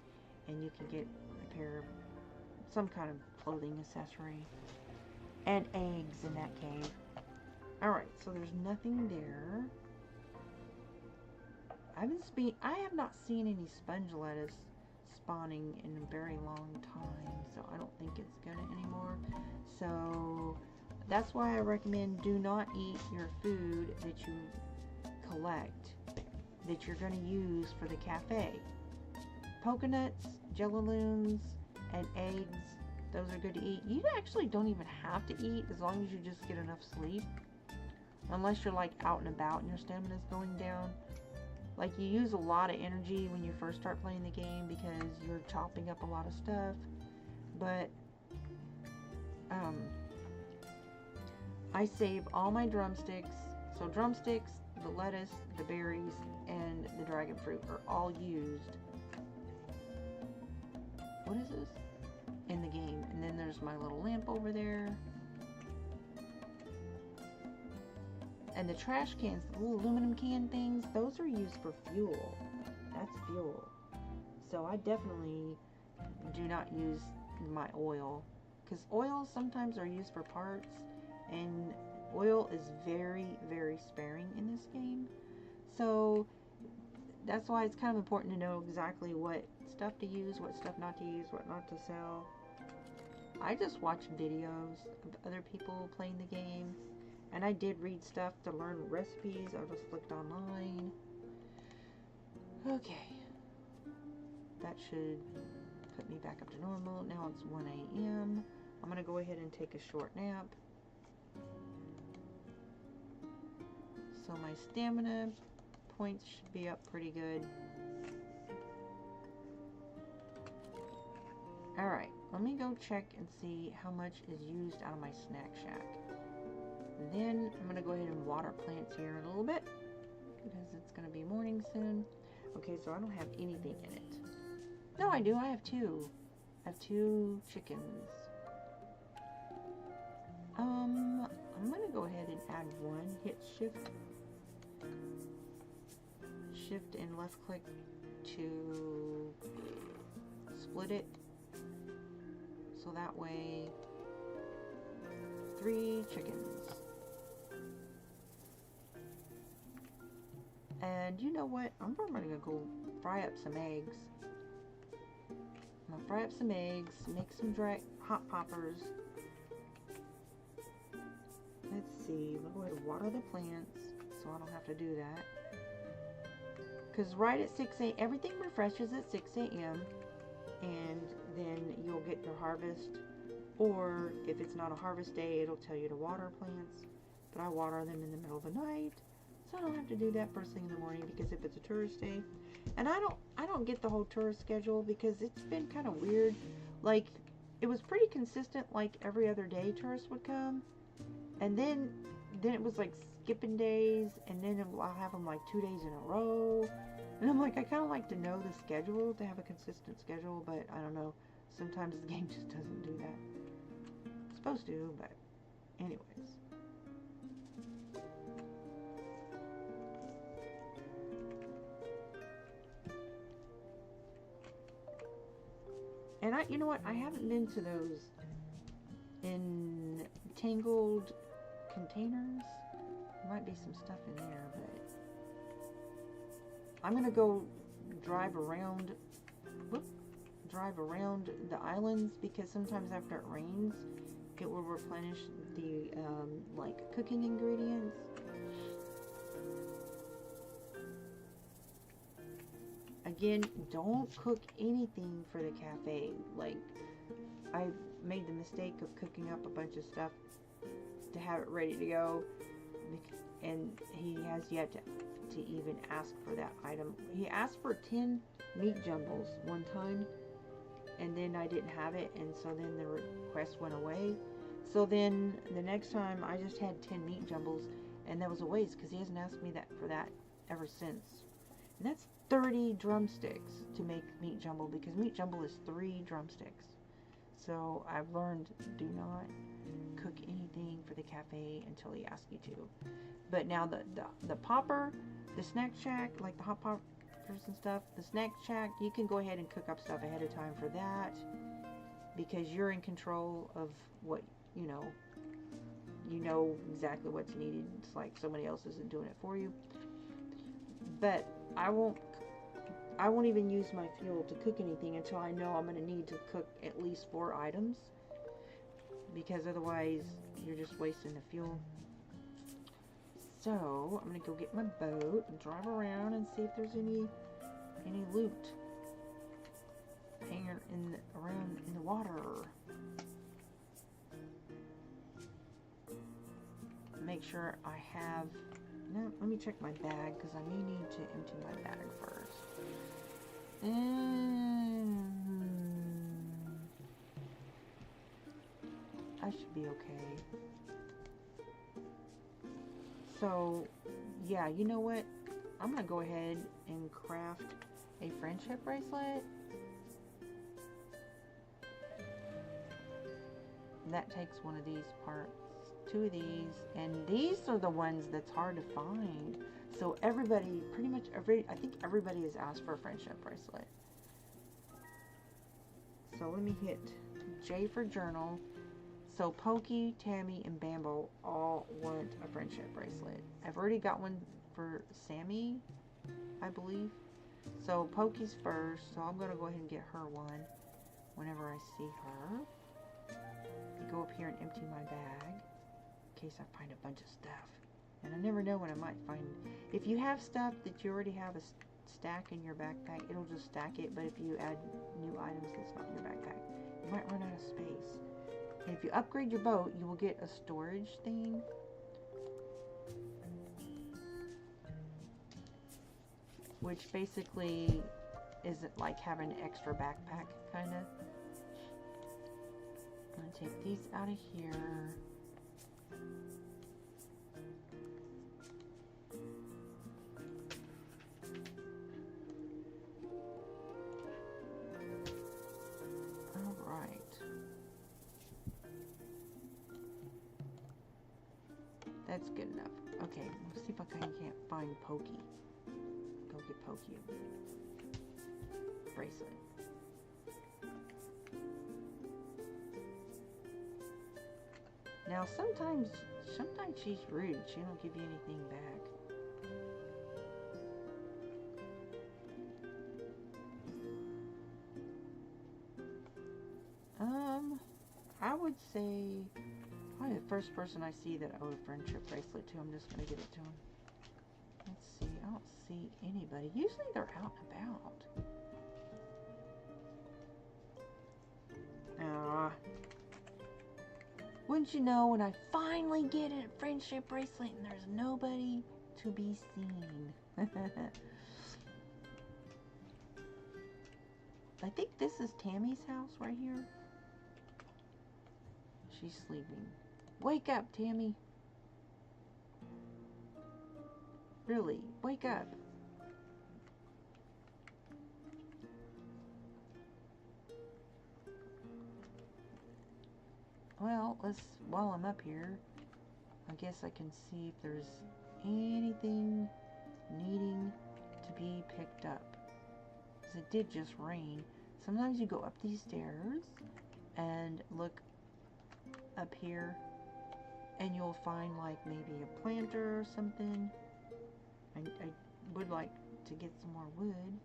and you can get a pair of some kind of clothing accessory and eggs in that cave. All right, so there's nothing there. I have not seen any sponge lettuce spawning in a very long time, so I don't think it's gonna anymore. So that's why I recommend do not eat your food that you collect that you're going to use for the cafe. Coconuts, jellaloons, and eggs, those are good to eat. You actually don't even have to eat as long as you just get enough sleep, unless you're like out and about and your stamina is going down. Like you use a lot of energy when you first start playing the game because you're chopping up a lot of stuff, but I save all my drumsticks. So drumsticks, the lettuce, the berries, and the dragon fruit are all used. What is this? In the game. And then there's my little lamp over there. And the trash cans, the little aluminum can things, those are used for fuel. That's fuel. So I definitely do not use my oil, because oils sometimes are used for parts, and oil is very, very sparing in this game. So that's why it's kind of important to know exactly what stuff to use, what stuff not to use, what not to sell. I just watch videos of other people playing the game, and I did read stuff to learn recipes. I just looked online. Okay, that should put me back up to normal. Now it's 1 a.m. I'm gonna go ahead and take a short nap. So my stamina points should be up pretty good. Alright, let me go check and see how much is used out of my snack shack. And then I'm going to go ahead and water plants here in a little bit, because it's going to be morning soon. Okay, so I don't have anything in it. No, I do. I have two. I have 2 chickens. I'm going to go ahead and add 1. Hit Shift and left click to split it. So that way, 3 chickens. And you know what? I'm probably going to go fry up some eggs. I'm going to fry up some eggs, make some hot poppers. Let's see. We'll go ahead and water the plants so I don't have to do that. Because right at 6 a.m., everything refreshes at 6 a.m. and then you'll get your harvest. Or if it's not a harvest day, it'll tell you to water plants. But I water them in the middle of the night, so I don't have to do that first thing in the morning, because if it's a tourist day, and I don't get the whole tourist schedule, because it's been kind of weird. Like, it was pretty consistent, like every other day tourists would come, and then it was like skipping days, and then I'll have them like 2 days in a row. And I'm like, I kind of like to know the schedule, to have a consistent schedule, but I don't know. Sometimes the game just doesn't do that. It's supposed to, but anyways. And you know what? I haven't been to those entangled containers. There might be some stuff in there, but I'm gonna go drive around the islands, because sometimes after it rains, it will replenish the like cooking ingredients. Again, don't cook anything for the cafe. Like, I made the mistake of cooking up a bunch of stuff to have it ready to go, and he has yet to even ask for that item. He asked for 10 meat jumbles one time, and then I didn't have it, and so then the request went away. So then the next time I just had 10 meat jumbles, and that was a waste because he hasn't asked me for that ever since. And that's 30 drumsticks to make meat jumble, because meat jumble is 3 drumsticks. So I've learned, do not cook anything for the cafe until he asks you to. But now the popper, the snack shack, like the hot poppers and stuff, the snack shack, you can go ahead and cook up stuff ahead of time for that, because you're in control of what, you know exactly what's needed. It's like somebody else isn't doing it for you. But I won't even use my fuel to cook anything until I know I'm going to need to cook at least 4 items, because otherwise you're just wasting the fuel. So I'm going to go get my boat and drive around and see if there's any loot hanging around in the water. Make sure I have... No, let me check my bag, because I may need to empty my bag first. I should be okay. So, yeah, you know what? I'm going to go ahead and craft a friendship bracelet. That takes one of these parts, 2 of these, and these are the ones that's hard to find. So everybody, pretty much I think everybody has asked for a friendship bracelet. So let me hit J for journal. So Pokey, Tammy, and Bambo all want a friendship bracelet. I've already got one for Sammy, I believe. So Pokey's first, so I'm going to go ahead and get her one whenever I see her. Go up here and empty my bag in case I find a bunch of stuff. And I never know when I might find... If you have stuff that you already have a stack in your backpack, it'll just stack it. But if you add new items that's not in your backpack, you might run out of space. And if you upgrade your boat, you will get a storage thing. Which basically is like having an extra backpack, kind of. I'm going to take these out of here. Alright. That's good enough. Okay, let's see if I can't find Pokey. Go get Pokey a bracelet. Now sometimes she's rude. She don't give you anything back. I would say probably the first person I see that I owe a friendship bracelet to, I'm just gonna give it to him. Let's see. I don't see anybody. Usually they're out and about. Wouldn't you know, when I finally get a friendship bracelet and there's nobody to be seen. I think this is Tammy's house right here. She's sleeping. Wake up, Tammy. Really, wake up. Well, while I'm up here, I guess I can see if there's anything needing to be picked up. Because it did just rain. Sometimes you go up these stairs and look up here and you'll find like maybe a planter or something. I would like to get some more wood.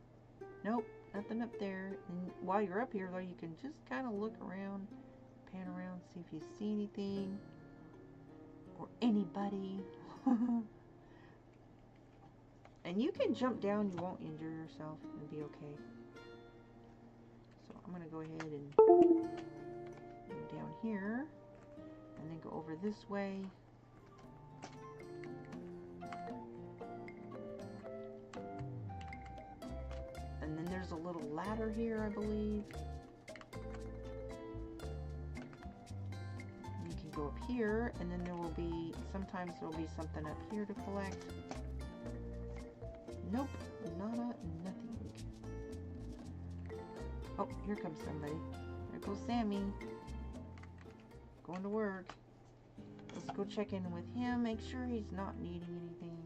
Nope, nothing up there. And while you're up here though, you can just kind of look around, pan around, see if you see anything or anybody. And you can jump down, you won't injure yourself, it'll be okay. So I'm gonna go ahead and go down here and then go over this way. And then there's a little ladder here, I believe. You can go up here, and then there will be, sometimes there will be something up here to collect. Nope, nada, nothing. Oh, here comes somebody. There goes Sammy. Going to work. Let's go check in with him, make sure he's not needing anything.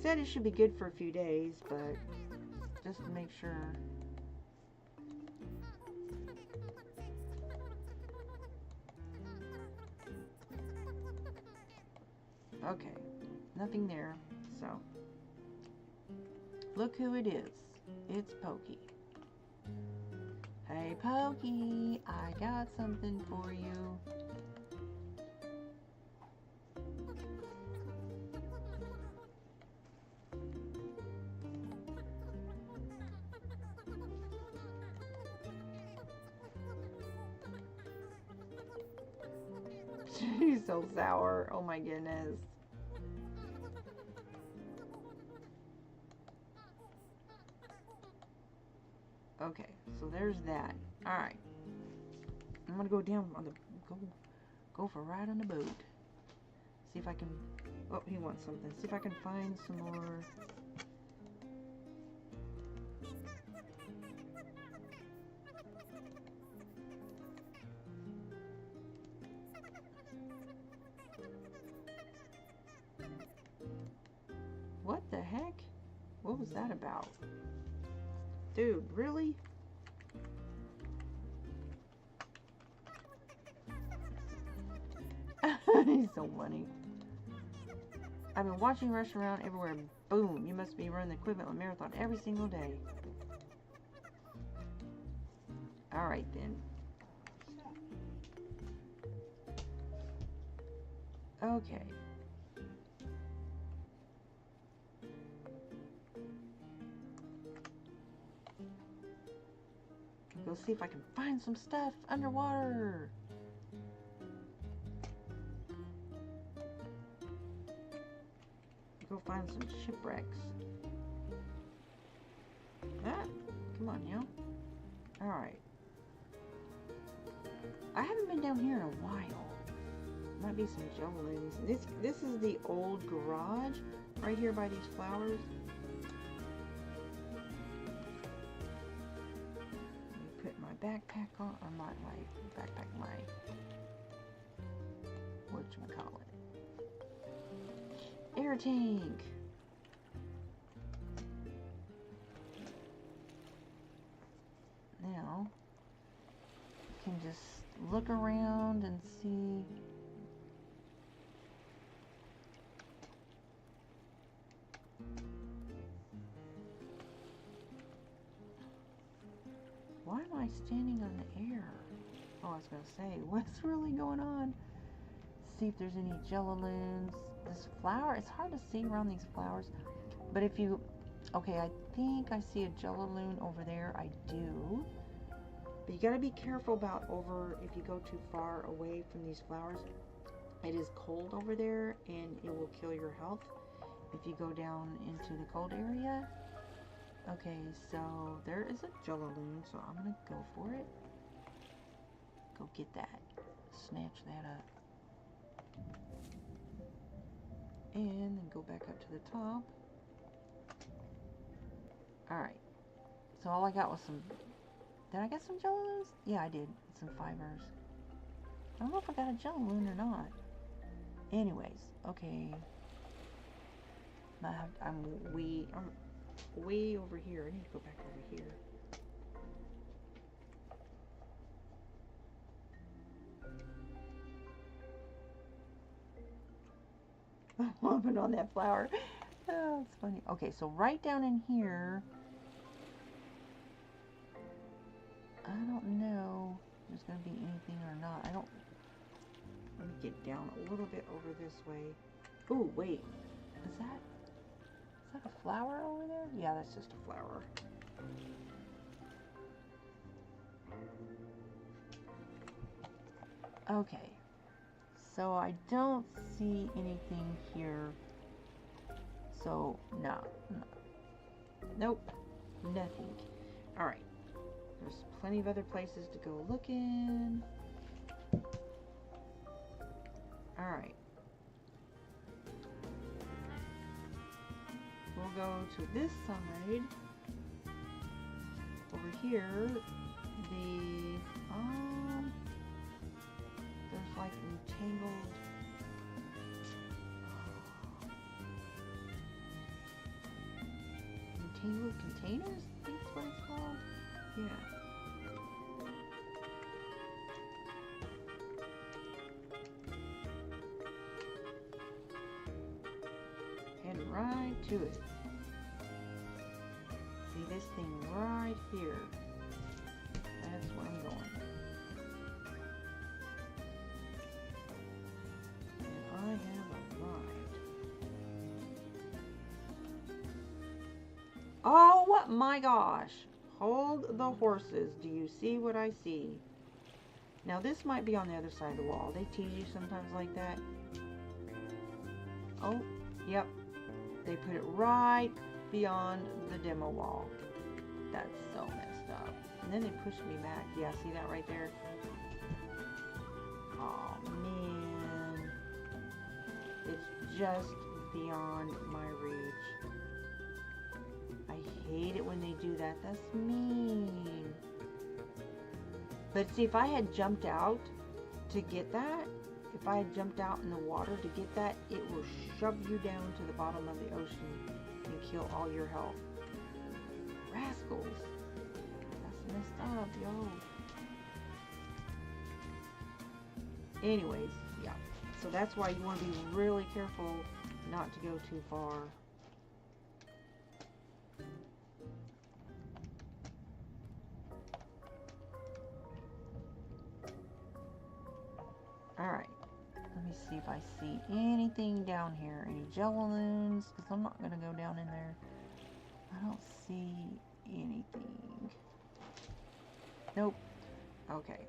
Said it should be good for a few days, but just to make sure. Okay, nothing there, so look who it is. It's Pokey. Hey Pokey, I got something for you. She's so sour. Oh my goodness. Okay, so there's that. Alright. I'm gonna go down on the go for a ride on the boat. See if I can, oh, he wants something. See if I can find some more. What the heck? What was that about? Dude, really? He's so funny. I've been watching you rush around everywhere. Boom, you must be running the equivalent of a marathon every single day. Alright then. Okay. Go see if I can find some stuff underwater. Go find some shipwrecks. Ah, come on now. Alright. I haven't been down here in a while. Might be some jellies. This is the old garage right here by these flowers. Backpack on, or my backpack, whatchamacallit, air tank. Now, you can just look around and see. Why am I standing on the air? Oh, I was going to say, what's really going on? See if there's any jellaloons. This flower, it's hard to see around these flowers. But if you, okay, I think I see a jellaloon over there. I do. But you got to be careful about if you go too far away from these flowers. It is cold over there and it will kill your health if you go down into the cold area. Okay, so there is a jellaloon, so I'm gonna go for it. Go get that. Snatch that up. and then go back up to the top. Alright, so all I got was some, did I get some jello loons? Yeah, I did, some fibers. I don't know if I got a jello loon or not. Anyways, okay. I'm way over here. I need to go back over here. I'm hopping on that flower. Oh, it's funny. Okay, so right down in here, I don't know if there's going to be anything or not. I don't. Let me get down a little bit over this way. Oh, wait. Is that a flower over there? Yeah, that's just a flower. Okay. So I don't see anything here. So, no. Nope. Nothing. Alright. There's plenty of other places to go looking. Alright. We'll go to this side. Over here, there's like entangled containers, I think that's what it's called. Yeah. Head right to it. See this thing right here. That's where I'm going. And I have arrived. Oh, what? My gosh. Hold the horses. Do you see what I see? Now, this might be on the other side of the wall. They tease you sometimes like that. Oh, yep. They put it right beyond the demo wall. That's so messed up. And then they pushed me back. Yeah, see that right there? Oh, man. It's just beyond my reach. I hate it when they do that. That's mean. But see, if I had jumped out to get that, if I had jumped out in the water to get that, it will shove you down to the bottom of the ocean and kill all your health. Rascals. That's messed up, yo. Anyways, yeah. So that's why you want to be really careful not to go too far. Alright. Let me see if I see anything down here. Any jello loons? Because I'm not going to go down in there. I don't see anything. Nope. Okay.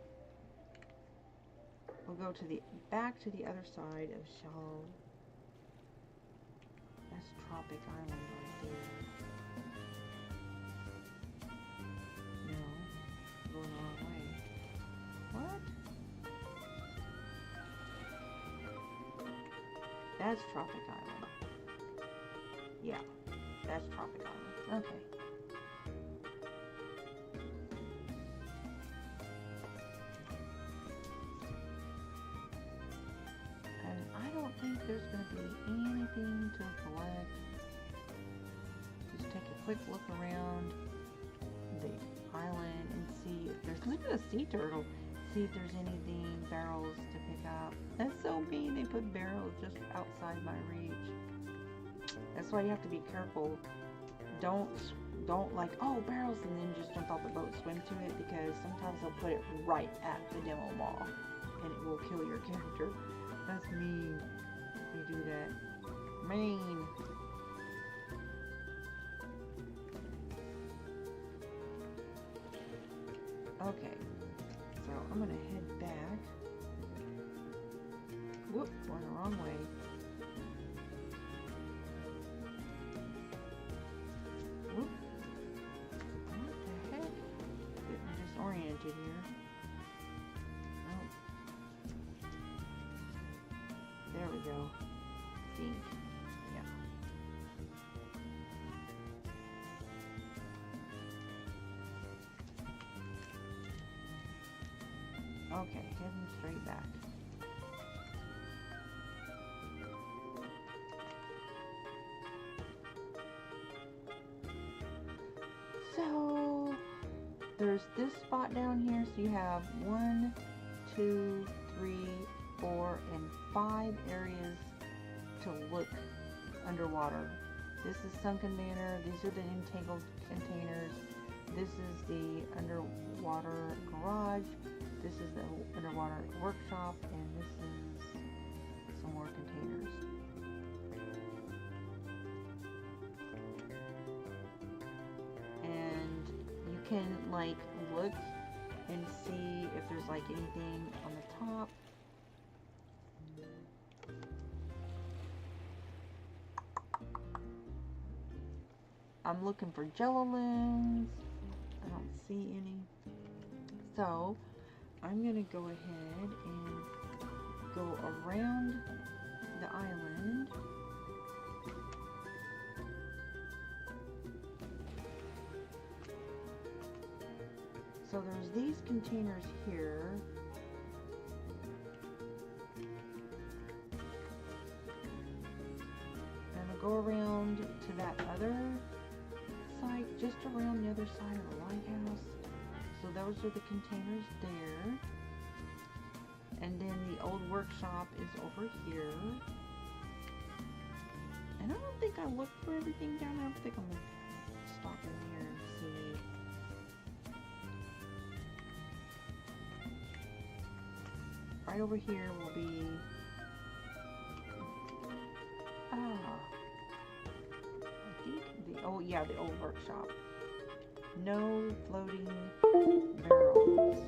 We'll go to the back to the other side of Shallow. That's Tropic Island right there. No. Going the wrong way. What? That's Tropic Island. Yeah, that's Tropic Island. Okay. And I don't think there's going to be anything to collect. Just take a quick look around the island and see if there's, look at a sea turtle. See if there's anything, barrels to pick up. That's so mean, they put barrels just outside my reach. That's why you have to be careful. Don't like, oh, barrels, and then just jump off the boat, swim to it, because sometimes they'll put it right at the demo wall and it will kill your character. That's mean. They do that. Mean. Okay. So I'm going to head back. Whoop, going the wrong way. Whoop. What the heck? Getting disoriented here. Oh. There we go. Dink. Okay, heading straight back. So there's this spot down here, so you have 1, 2, 3, 4, and 5 areas to look underwater. This is Sunken Manor, these are the entangled containers, this is the underwater garage, this is the underwater workshop, and this is some more containers. And you can like look and see if there's like anything on the top. I'm looking for jello-loons. I don't see any. So I'm gonna go ahead and go around the island. So there's these containers here. And I'll go around to that other side, just around the other side of the lighthouse. So those are the containers there. And then the old workshop is over here. And I don't think I looked for everything down there. I think I'm going to stop in here and see. Right over here will be oh yeah, the old workshop. No floating barrels.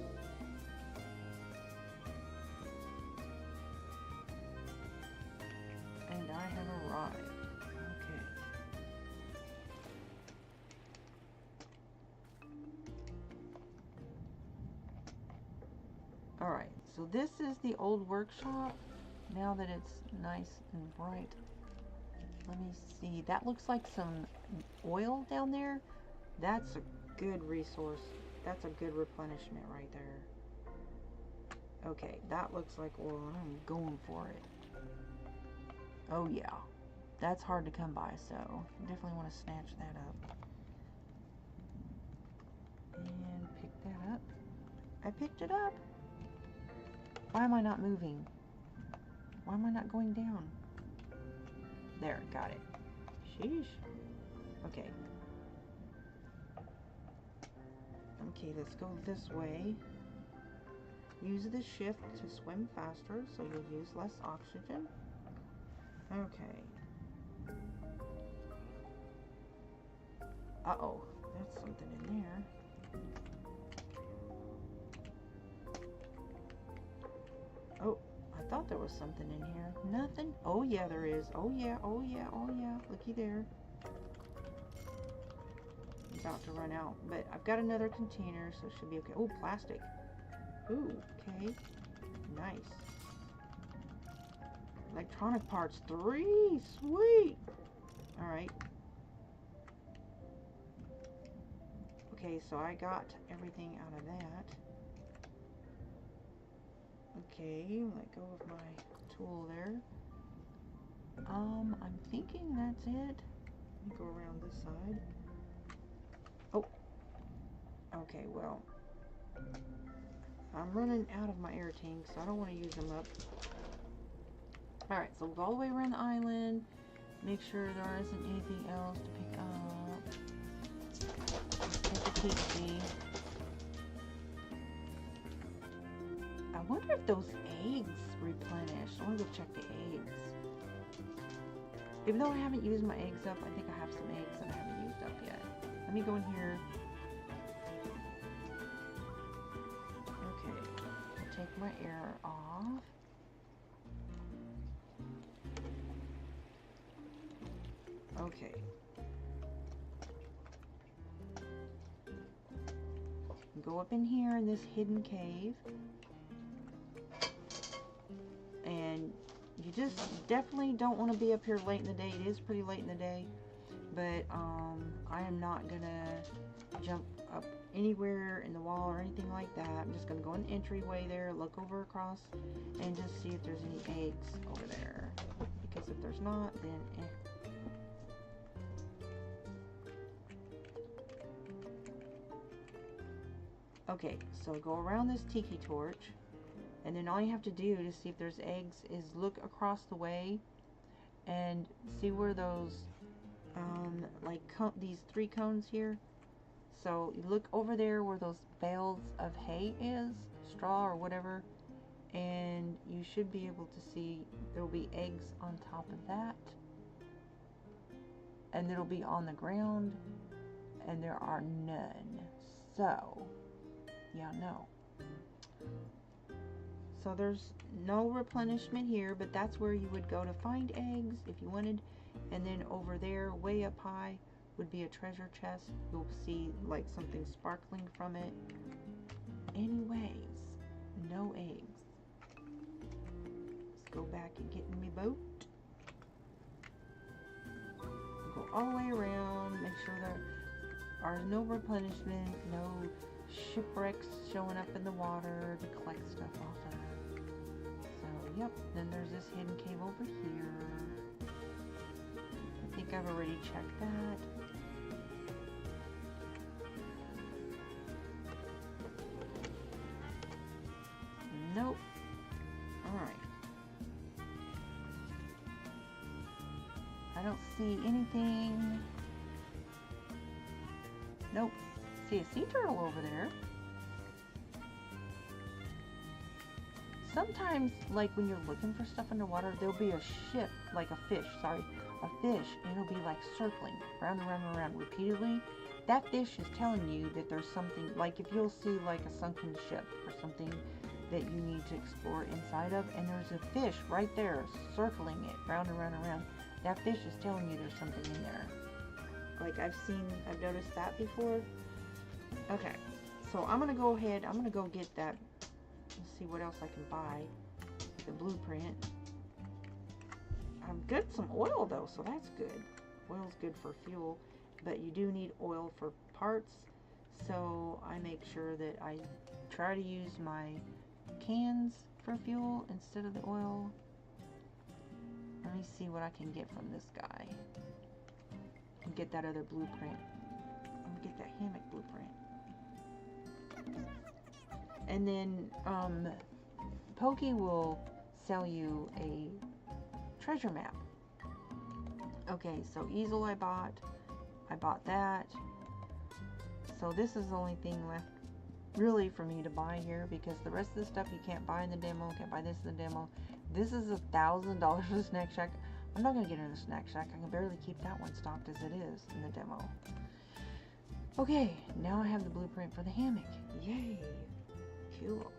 And I have arrived. Okay. Alright, so this is the old workshop. Now that it's nice and bright. Let me see. That looks like some oil down there. That's a good resource. That's a good replenishment right there. Okay, that looks like oil. I'm going for it. Oh yeah. That's hard to come by, so definitely want to snatch that up. And pick that up. I picked it up. Why am I not moving? Why am I not going down? There, got it. Sheesh. Okay. Okay, let's go this way. Use the shift to swim faster, so you'll use less oxygen. Okay. Uh-oh, that's something in there. Oh, I thought there was something in here. Nothing? Oh yeah, there is. Oh yeah, oh yeah, oh yeah. Looky there. I'm about to run out, but I've got another container, so it should be okay. Oh, plastic. Ooh, okay. Nice. Electronic parts 3. Sweet. Alright. Okay, so I got everything out of that. Okay, let go of my tool there. I'm thinking that's it. Let me go around this side. Oh. Okay, well. I'm running out of my air tanks, so I don't want to use them up. Alright, so we'll go all the way around the island. Make sure there isn't anything else to pick up. Take a peek-see. I wonder if those eggs replenish. I want to go check the eggs. Even though I haven't used my eggs up, I think I have some eggs that I haven't used up yet. Let me go in here. Okay, I'll take my air off. Okay. Go up in here in this hidden cave. And you just definitely don't want to be up here late in the day. It is pretty late in the day. but I am not gonna jump up anywhere in the wall or anything like that. I'm just gonna go in the entryway there, look over across, and just see if there's any eggs over there. Because if there's not, then Okay, so go around this tiki torch, and then all you have to do to see if there's eggs is look across the way and see where those these 3 cones here. So you look over there where those bales of hay is, straw or whatever, and you should be able to see there'll be eggs on top of that, and it'll be on the ground, and there are none. So yeah, no. So there's no replenishment here, but that's where you would go to find eggs if you wanted. And then over there, way up high, would be a treasure chest. You'll see like something sparkling from it. Anyways, no eggs. Let's go back and get in my boat. Go all the way around, make sure there are no replenishment, no shipwrecks showing up in the water to collect stuff off of. So, yep, then there's this hidden cave over here. I think I've already checked that. Nope. Alright. I don't see anything. Nope. See a sea turtle over there. Sometimes, like when you're looking for stuff underwater, there'll be a ship, like a fish, and it'll be like circling round and round and round repeatedly. That fish is telling you that there's something, like if you'll see like a sunken ship or something that you need to explore inside of, and there's a fish right there circling it round and round and round. That fish is telling you there's something in there. Like I've noticed that before. Okay, so I'm gonna go ahead, I'm gonna go get that. Let's see what else I can buy. The blueprint. I'm good some oil though, so that's good. Oil's good for fuel, but you do need oil for parts. So I make sure that I try to use my cans for fuel instead of the oil. Let me see what I can get from this guy. And get that other blueprint. I'm gonna get that hammock blueprint. And then Pokey will sell you a treasure map. Okay, so easel I bought that. So this is the only thing left really for me to buy here, because the rest of the stuff you can't buy in the demo, can't buy this in the demo. This is $1,000 for the snack shack. I'm not gonna get in the snack shack. I can barely keep that one stocked as it is in the demo. Okay, now I have the blueprint for the hammock. Yay! Cool.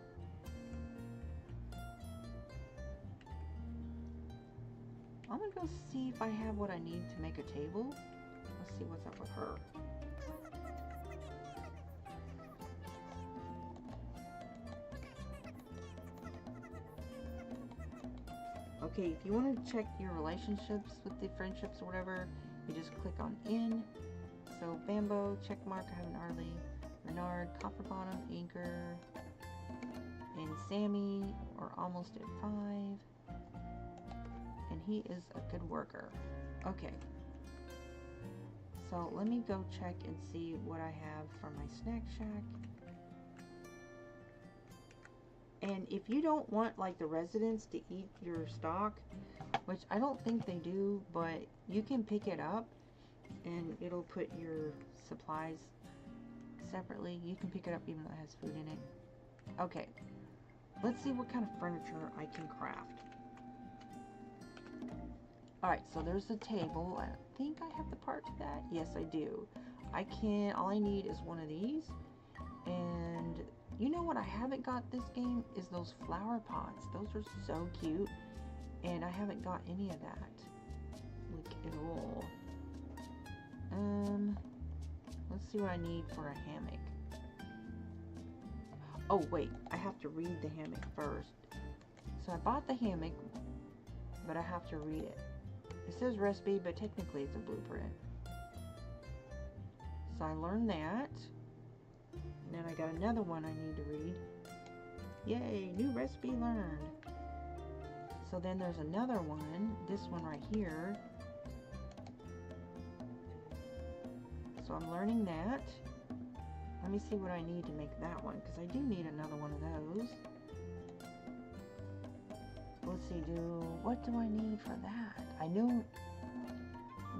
I'm gonna go see if I have what I need to make a table. Let's see what's up with her. Okay, if you want to check your relationships with the friendships or whatever, you just click on in. So Bambo, checkmark, I have an Arlie, Renard, Copperbottom, Anchor, and Sammy are almost at 5. And he is a good worker. Okay. So let me go check and see what I have for my snack shack. And if you don't want like the residents to eat your stock, which I don't think they do, but you can pick it up and it'll put your supplies separately. You can pick it up even though it has food in it. Okay, let's see what kind of furniture I can craft. Alright, so there's the table. I think I have the part to that. Yes, I do. All I need is one of these. And you know what I haven't got this game is those flower pots. Those are so cute. And I haven't got any of that. Like at all. Let's see what I need for a hammock. Oh wait, I have to read the hammock first. So I bought the hammock, but I have to read it. It says recipe, but technically it's a blueprint. So I learned that. And then I got another one I need to read. Yay, new recipe learned. So then there's another one, this one right here. So I'm learning that. Let me see what I need to make that one, because I do need another one of those. Let's see, what do I need for that? I knew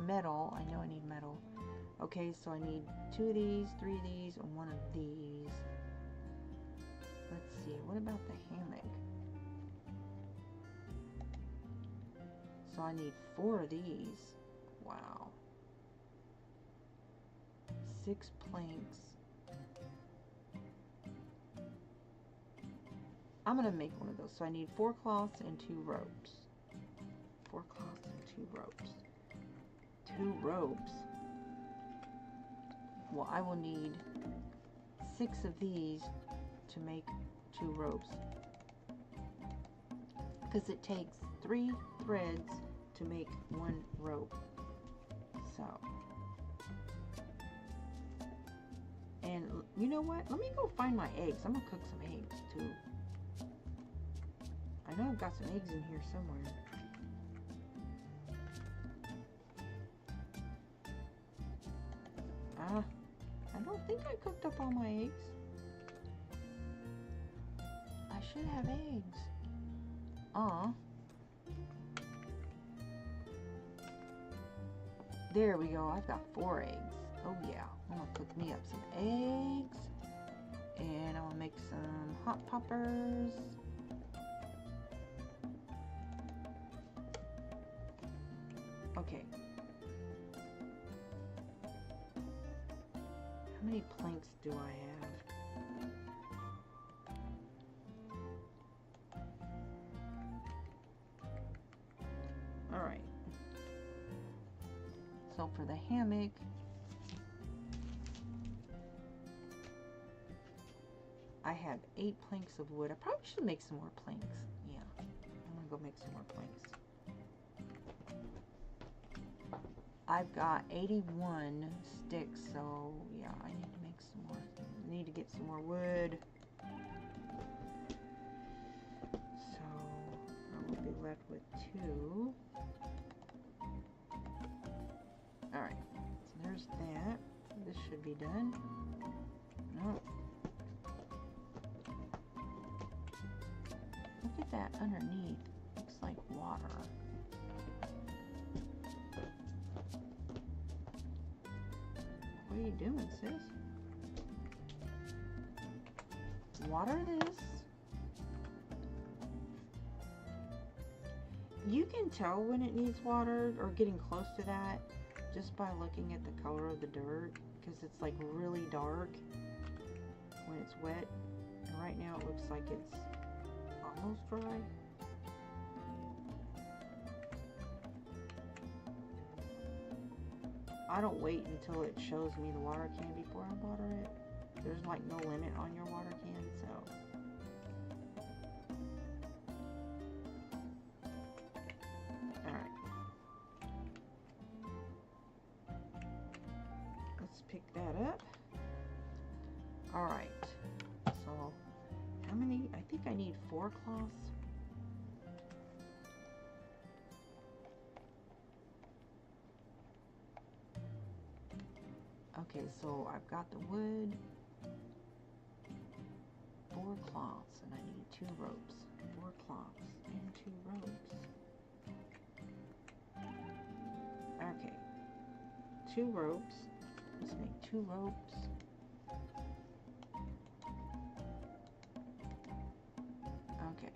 metal. I know I need metal. Okay, so I need 2 of these, 3 of these, and 1 of these. Let's see, what about the hammock? So I need 4 of these. Wow. 6 planks. I'm going to make one of those. So I need 4 cloths and 2 ropes. 4 cloths and 2 ropes. 2 ropes. Well, I will need 6 of these to make 2 ropes. Because it takes 3 threads to make 1 rope. So. And you know what? Let me go find my eggs. I'm going to cook some eggs too. I know I've got some eggs in here somewhere. I don't think I cooked up all my eggs. I should have eggs. There we go. I've got 4 eggs. Oh yeah. I'm gonna cook me up some eggs. And I'm gonna make some hot poppers. Okay. How many planks do I have? Alright. So for the hammock, I have 8 planks of wood. I probably should make some more planks. Yeah. I'm gonna go make some more planks. I've got 81 sticks, so yeah, I need to make some more. I need to get some more wood. So I will be left with 2. Alright, so there's that. This should be done. Nope. Look at that underneath. Looks like water. What are you doing, sis? Water this. You can tell when it needs watered or getting close to that just by looking at the color of the dirt, because it's like really dark when it's wet. And right now it looks like it's almost dry. I don't wait until it shows me the water can before I water it. There's like no limit on your water can, so. Alright. Let's pick that up. Alright. So, how many? I think I need 4 cloths. Okay, so I've got the wood, 4 cloths, and I need 2 ropes. 4 cloths and 2 ropes. Okay, 2 ropes. Let's make 2 ropes. Okay.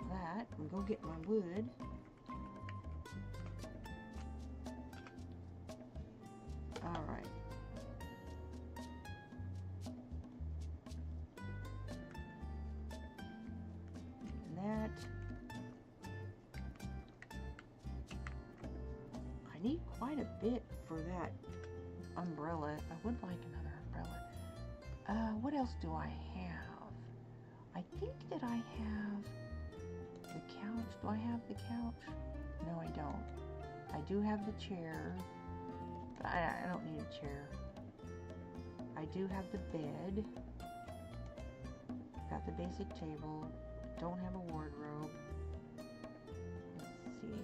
That, and go get my wood. Alright. That. I need quite a bit for that umbrella. I would like another umbrella. What else do I have? I think that I have the couch. Do I have the couch? No, I don't. I do have the chair. But I don't need a chair. I do have the bed. Got the basic table. Don't have a wardrobe. Let's see.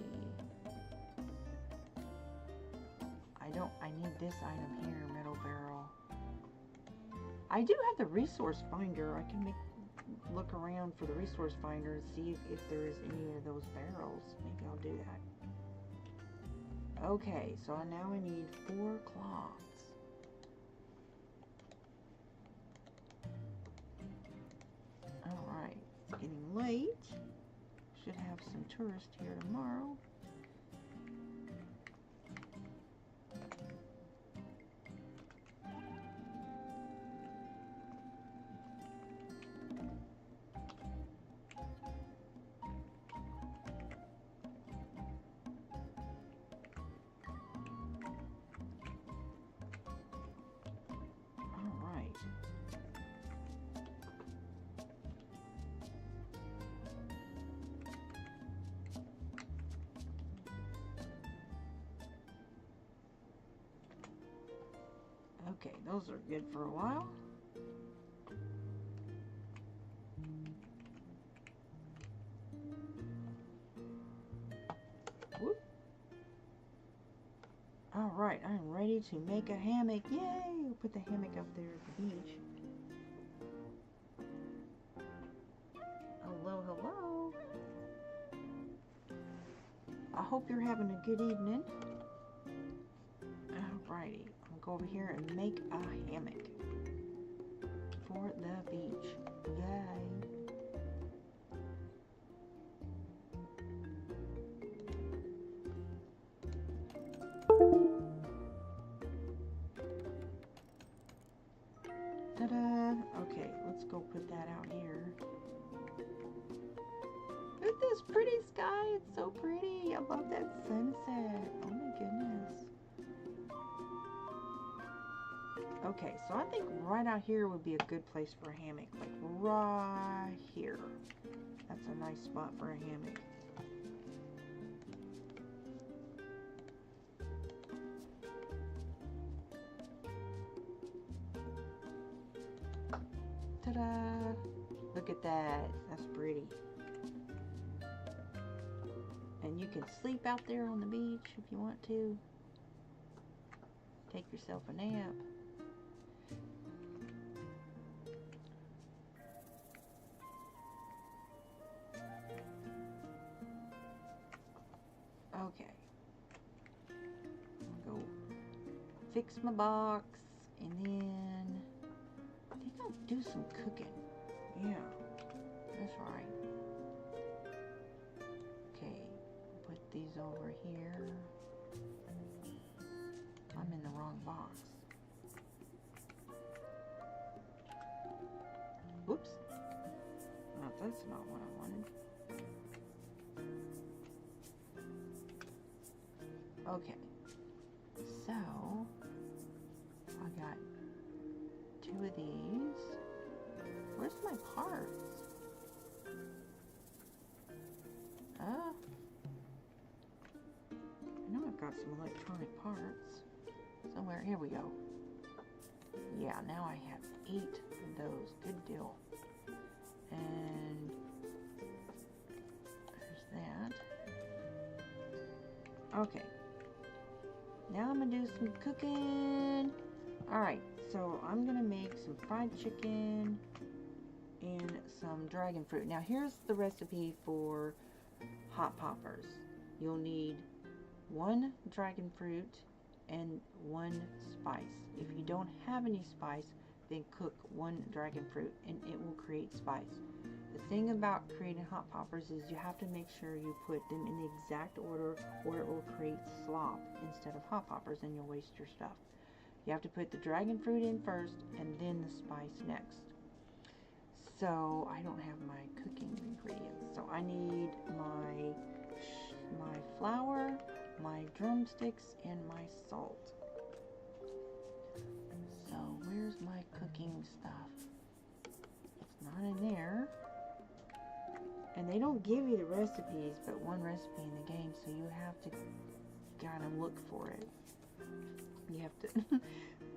I need this item here, metal barrel. I do have the resource finder. I can look around for the resource finder and see if there is any of those barrels. Maybe I'll do that. Okay, so now I need 4 cloths. Alright, it's getting late. Should have some tourists here tomorrow. Okay, those are good for a while. Whoop. All right, I'm ready to make a hammock. Yay! We'll put the hammock up there at the beach. Hello, hello. I hope you're having a good evening. Alrighty. Go over here and make a hammock for the beach. Yay! Ta-da! Okay, let's go put that out here. Look at this pretty sky. It's so pretty. I love that sunset. Oh my goodness. Okay, so I think right out here would be a good place for a hammock, like right here. That's a nice spot for a hammock. Ta-da! Look at that. That's pretty. And you can sleep out there on the beach if you want to. Take yourself a nap. Okay, I'll go fix my box, and then I think I'll do some cooking. Yeah, that's right. Okay, put these over here. I'm in the wrong box. Whoops. No, that's not what I wanted. Okay, so I got 2 of these. Where's my parts? I know I've got some electronic parts somewhere. Here we go. Yeah, now I have 8 of those. Good deal. And there's that. Okay. Now I'm going to do some cooking. Alright, so I'm going to make some fried chicken and some dragon fruit. Now here's the recipe for hot poppers. You'll need 1 dragon fruit and 1 spice. If you don't have any spice, then cook 1 dragon fruit and it will create spice. The thing about creating hot poppers is you have to make sure you put them in the exact order or it will create slop instead of hot poppers and you'll waste your stuff. You have to put the dragon fruit in first and then the spice next. So I don't have my cooking ingredients. So I need my flour, my drumsticks, and my salt. So where's my cooking stuff? It's not in there. And they don't give you the recipes, but 1 recipe in the game, so you have to gotta look for it. have to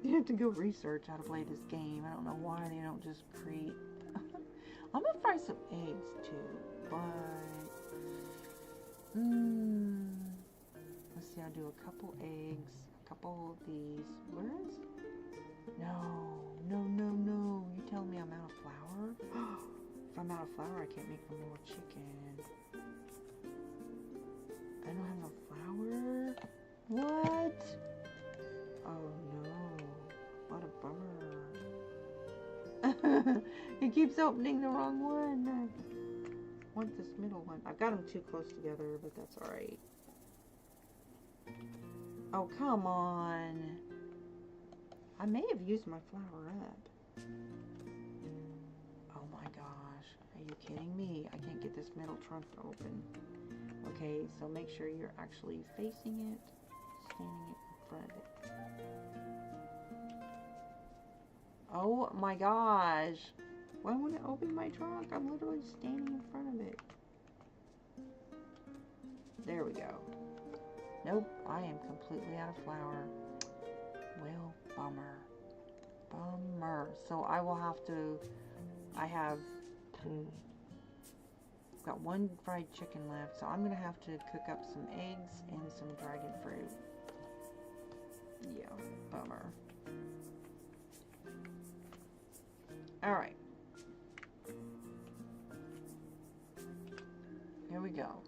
you have to go research how to play this game. I don't know why they don't just create. I'm gonna fry some eggs too, but let's see. I'll do a couple eggs, a couple of these. Where is? No. You tell me I'm out of flour? If I'm out of flour, I can't make no more chicken. I don't have no flour? What? Oh no. What a bummer. It keeps opening the wrong one. I want this middle one. I've got them too close together, but that's alright. Oh, come on. I may have used my flour up. Oh my gosh. Are you kidding me? I can't get this middle trunk to open. Okay, so make sure you're actually facing it, standing in front of it. Oh my gosh. Why won't it open my trunk? I'm literally standing in front of it. There we go. Nope, I am completely out of flour. Well, bummer. So I will have to, I've got one fried chicken left, so I'm going to have to cook up some eggs and some dragon fruit. Yeah, bummer. Alright. Here we go.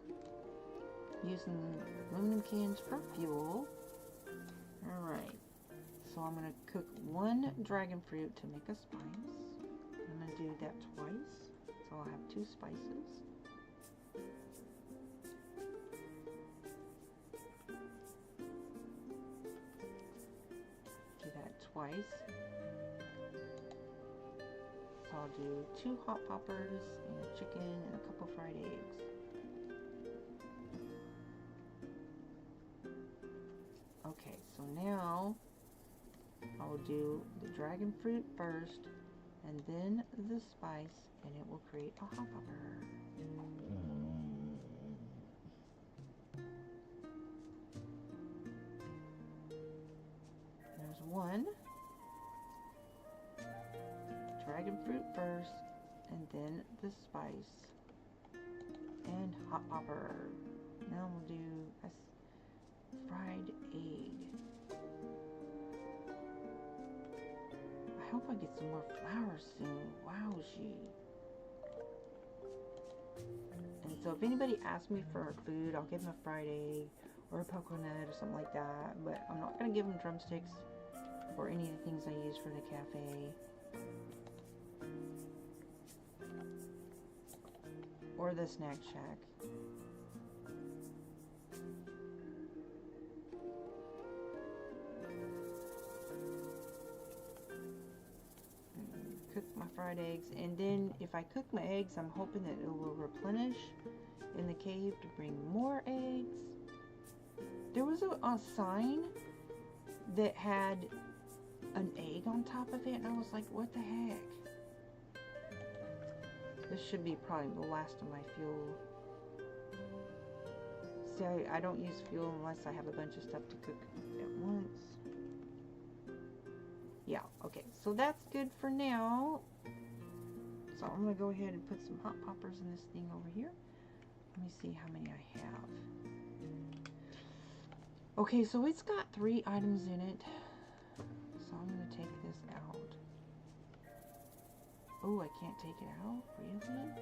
Using aluminum cans for fuel. Alright. So I'm going to cook one dragon fruit to make a spice. I'm going to do that twice. So I'll have 2 spices. Do that twice. So I'll do 2 hot poppers and a chicken and a couple fried eggs. Okay, so now I'll do the dragon fruit first and then the spice, and it will create a hot popper. There's one. Dragon fruit first and then the spice and hot popper. Now we'll do a fried egg. I hope I get some more flour soon. Wowzee. And so if anybody asks me for food, I'll give them a fried egg or a coconut or something like that. But I'm not going to give them drumsticks or any of the things I use for the cafe. Or the snack shack. Cook my fried eggs, and then if I cook my eggs, I'm hoping that it will replenish in the cave to bring more eggs. There was a sign that had an egg on top of it, and I was like, what the heck? This should be probably the last of my fuel. See, I don't use fuel unless I have a bunch of stuff to cook at once. Yeah, okay, so that's good for now. So I'm going to go ahead and put some hot poppers in this thing over here. Let me see how many I have. Okay, so it's got 3 items in it. So I'm going to take this out. Oh, I can't take it out? Really?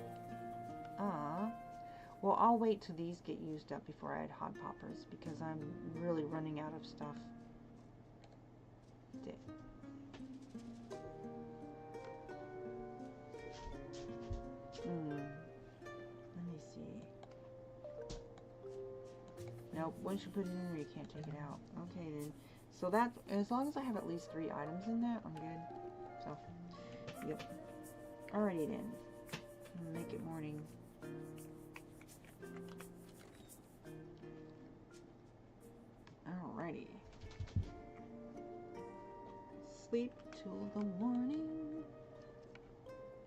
Well, I'll wait till these get used up before I add hot poppers, because I'm really running out of stuff. Let me see. Nope, once you put it in there, you can't take it out. Okay, then. So that, as long as I have at least 3 items in that, I'm good. So, yep. Alrighty then. I'm gonna make it morning. Alrighty. Sleep till the morning.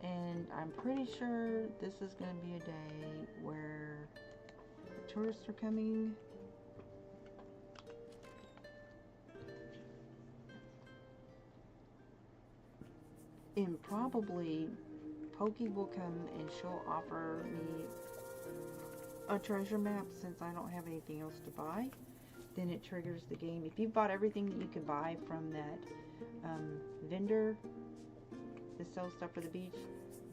And I'm pretty sure this is going to be a day where the tourists are coming. And probably Pokey will come and she'll offer me a treasure map since I don't have anything else to buy. Then it triggers the game. If you bought everything that you could buy from that vendor that sells stuff for the beach,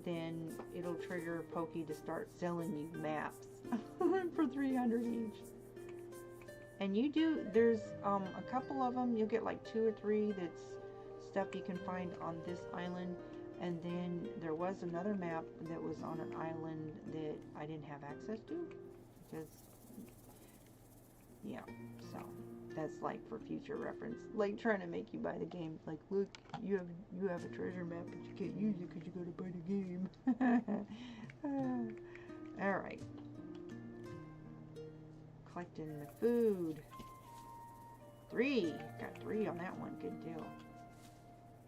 then it'll trigger Pokey to start selling you maps for 300 each. And you do, there's a couple of them, you'll get like 2 or 3 that's stuff you can find on this island. And then there was another map that was on an island that I didn't have access to because, yeah, so that's like for future reference, like trying to make you buy the game. Like, look, you have a treasure map, but you can't use it because you gotta buy the game. All right, collecting the food. 3, got 3 on that one. Good deal.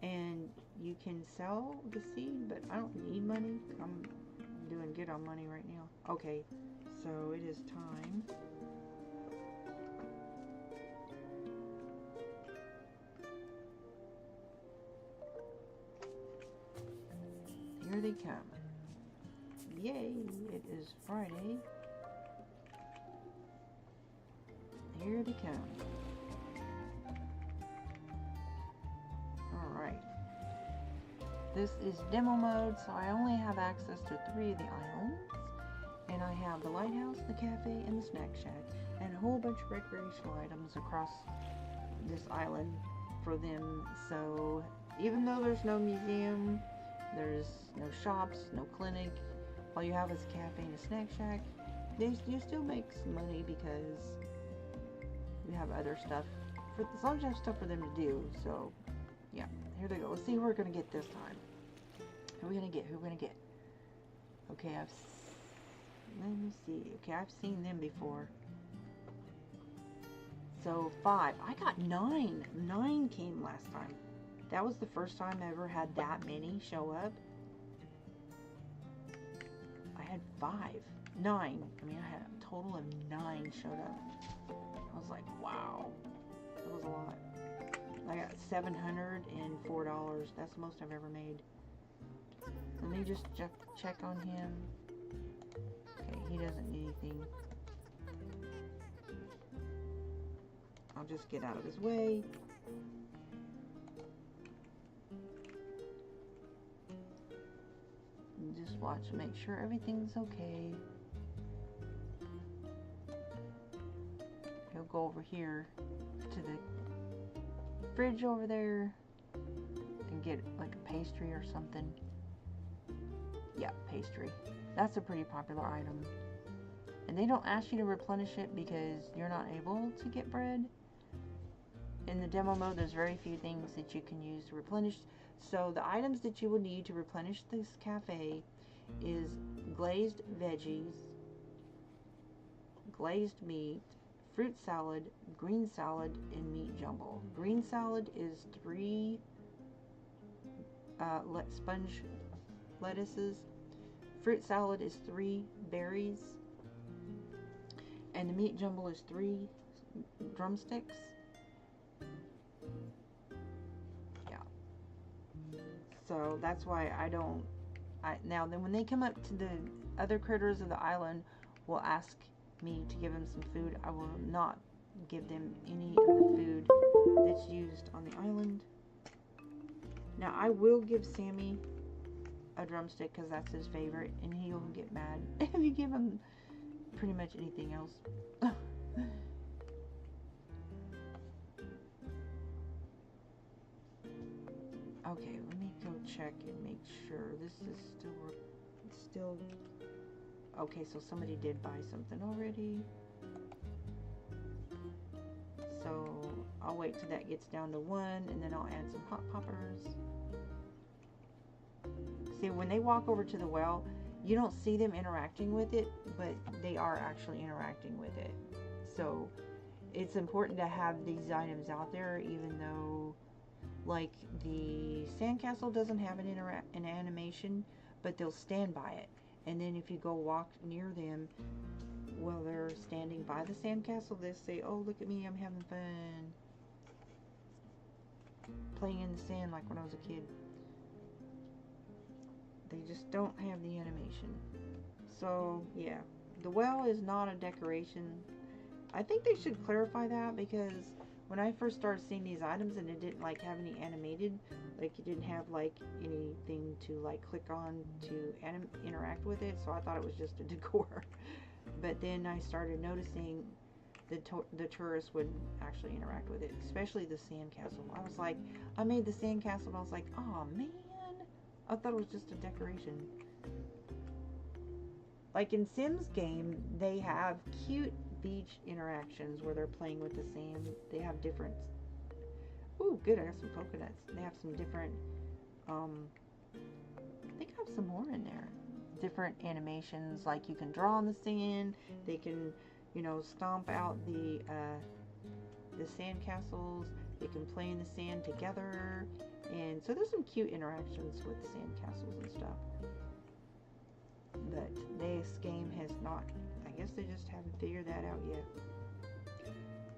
And you can sell the seed, but I don't need money. I'm doing good on money right now. Okay, so it is time. Here they come. Yay, it is Friday. Here they come. Alright. This is demo mode, so I only have access to 3 of the islands. And I have the lighthouse, the cafe, and the snack shack. And a whole bunch of recreational items across this island for them. So even though there's no museum, there's no shops, no clinic, all you have is a cafe and a snack shack, you still make some money because you have other stuff. As long as you have stuff for them to do. So yeah, here they go. Let's see who we're gonna get this time. Who are we gonna get? Who are we gonna get? Okay, let me see. Okay, I've seen them before. So 5. I got 9. 9 came last time. That was the first time I ever had that many show up. I had 5. 9. I mean, I had a total of 9 showed up. I was like, wow. That was a lot. I got $704. That's the most I've ever made. Let me just check on him. Okay, he doesn't need anything. I'll just get out of his way. And just watch and make sure everything's okay. He'll go over here to the fridge over there and get like a pastry or something. Yeah, pastry. That's a pretty popular item. And they don't ask you to replenish it because you're not able to get bread. In the demo mode, there's very few things that you can use to replenish. So the items that you will need to replenish this cafe is glazed veggies, glazed meat, fruit salad, green salad, and meat jumble. Green salad is 3 sponge lettuces. Fruit salad is 3 berries. And the meat jumble is 3 drumsticks. Yeah. So that's why now then when they come up to the other critters of the island will ask me to give them some food. I will not give them any of the food that's used on the island. Now I will give Sammy a drumstick because that's his favorite, and he'll get mad if you give him pretty much anything else. Okay, let me go check and make sure this is still okay. So somebody did buy something already, so I'll wait till that gets down to 1 and then I'll add some hot poppers. See, when they walk over to the well, you don't see them interacting with it, but they are actually interacting with it. So it's important to have these items out there, even though like the sandcastle doesn't have an animation, but they'll stand by it. And then if you go walk near them while they're standing by the sandcastle, they'll say, oh, look at me, I'm having fun playing in the sand like when I was a kid. They just don't have the animation. So, yeah. The well is not a decoration. I think they should clarify that, because when I first started seeing these items and it didn't like have any animated, like it didn't have like anything to like click on to interact with it, so I thought it was just a decor. But then I started noticing the tourists would actually interact with it, especially the sandcastle. I was like, I made the sandcastle and I was like, oh man, I thought it was just a decoration. Like in Sims game, they have cute beach interactions where they're playing with the sand. They have different, ooh good, I got some coconuts. They have some different, I think I have some more in there. Different animations, like you can draw on the sand, they can, you know, stomp out the sand castles, they can play in the sand together, and so there's some cute interactions with sand castles and stuff. But this game has not, I guess they just haven't figured that out yet.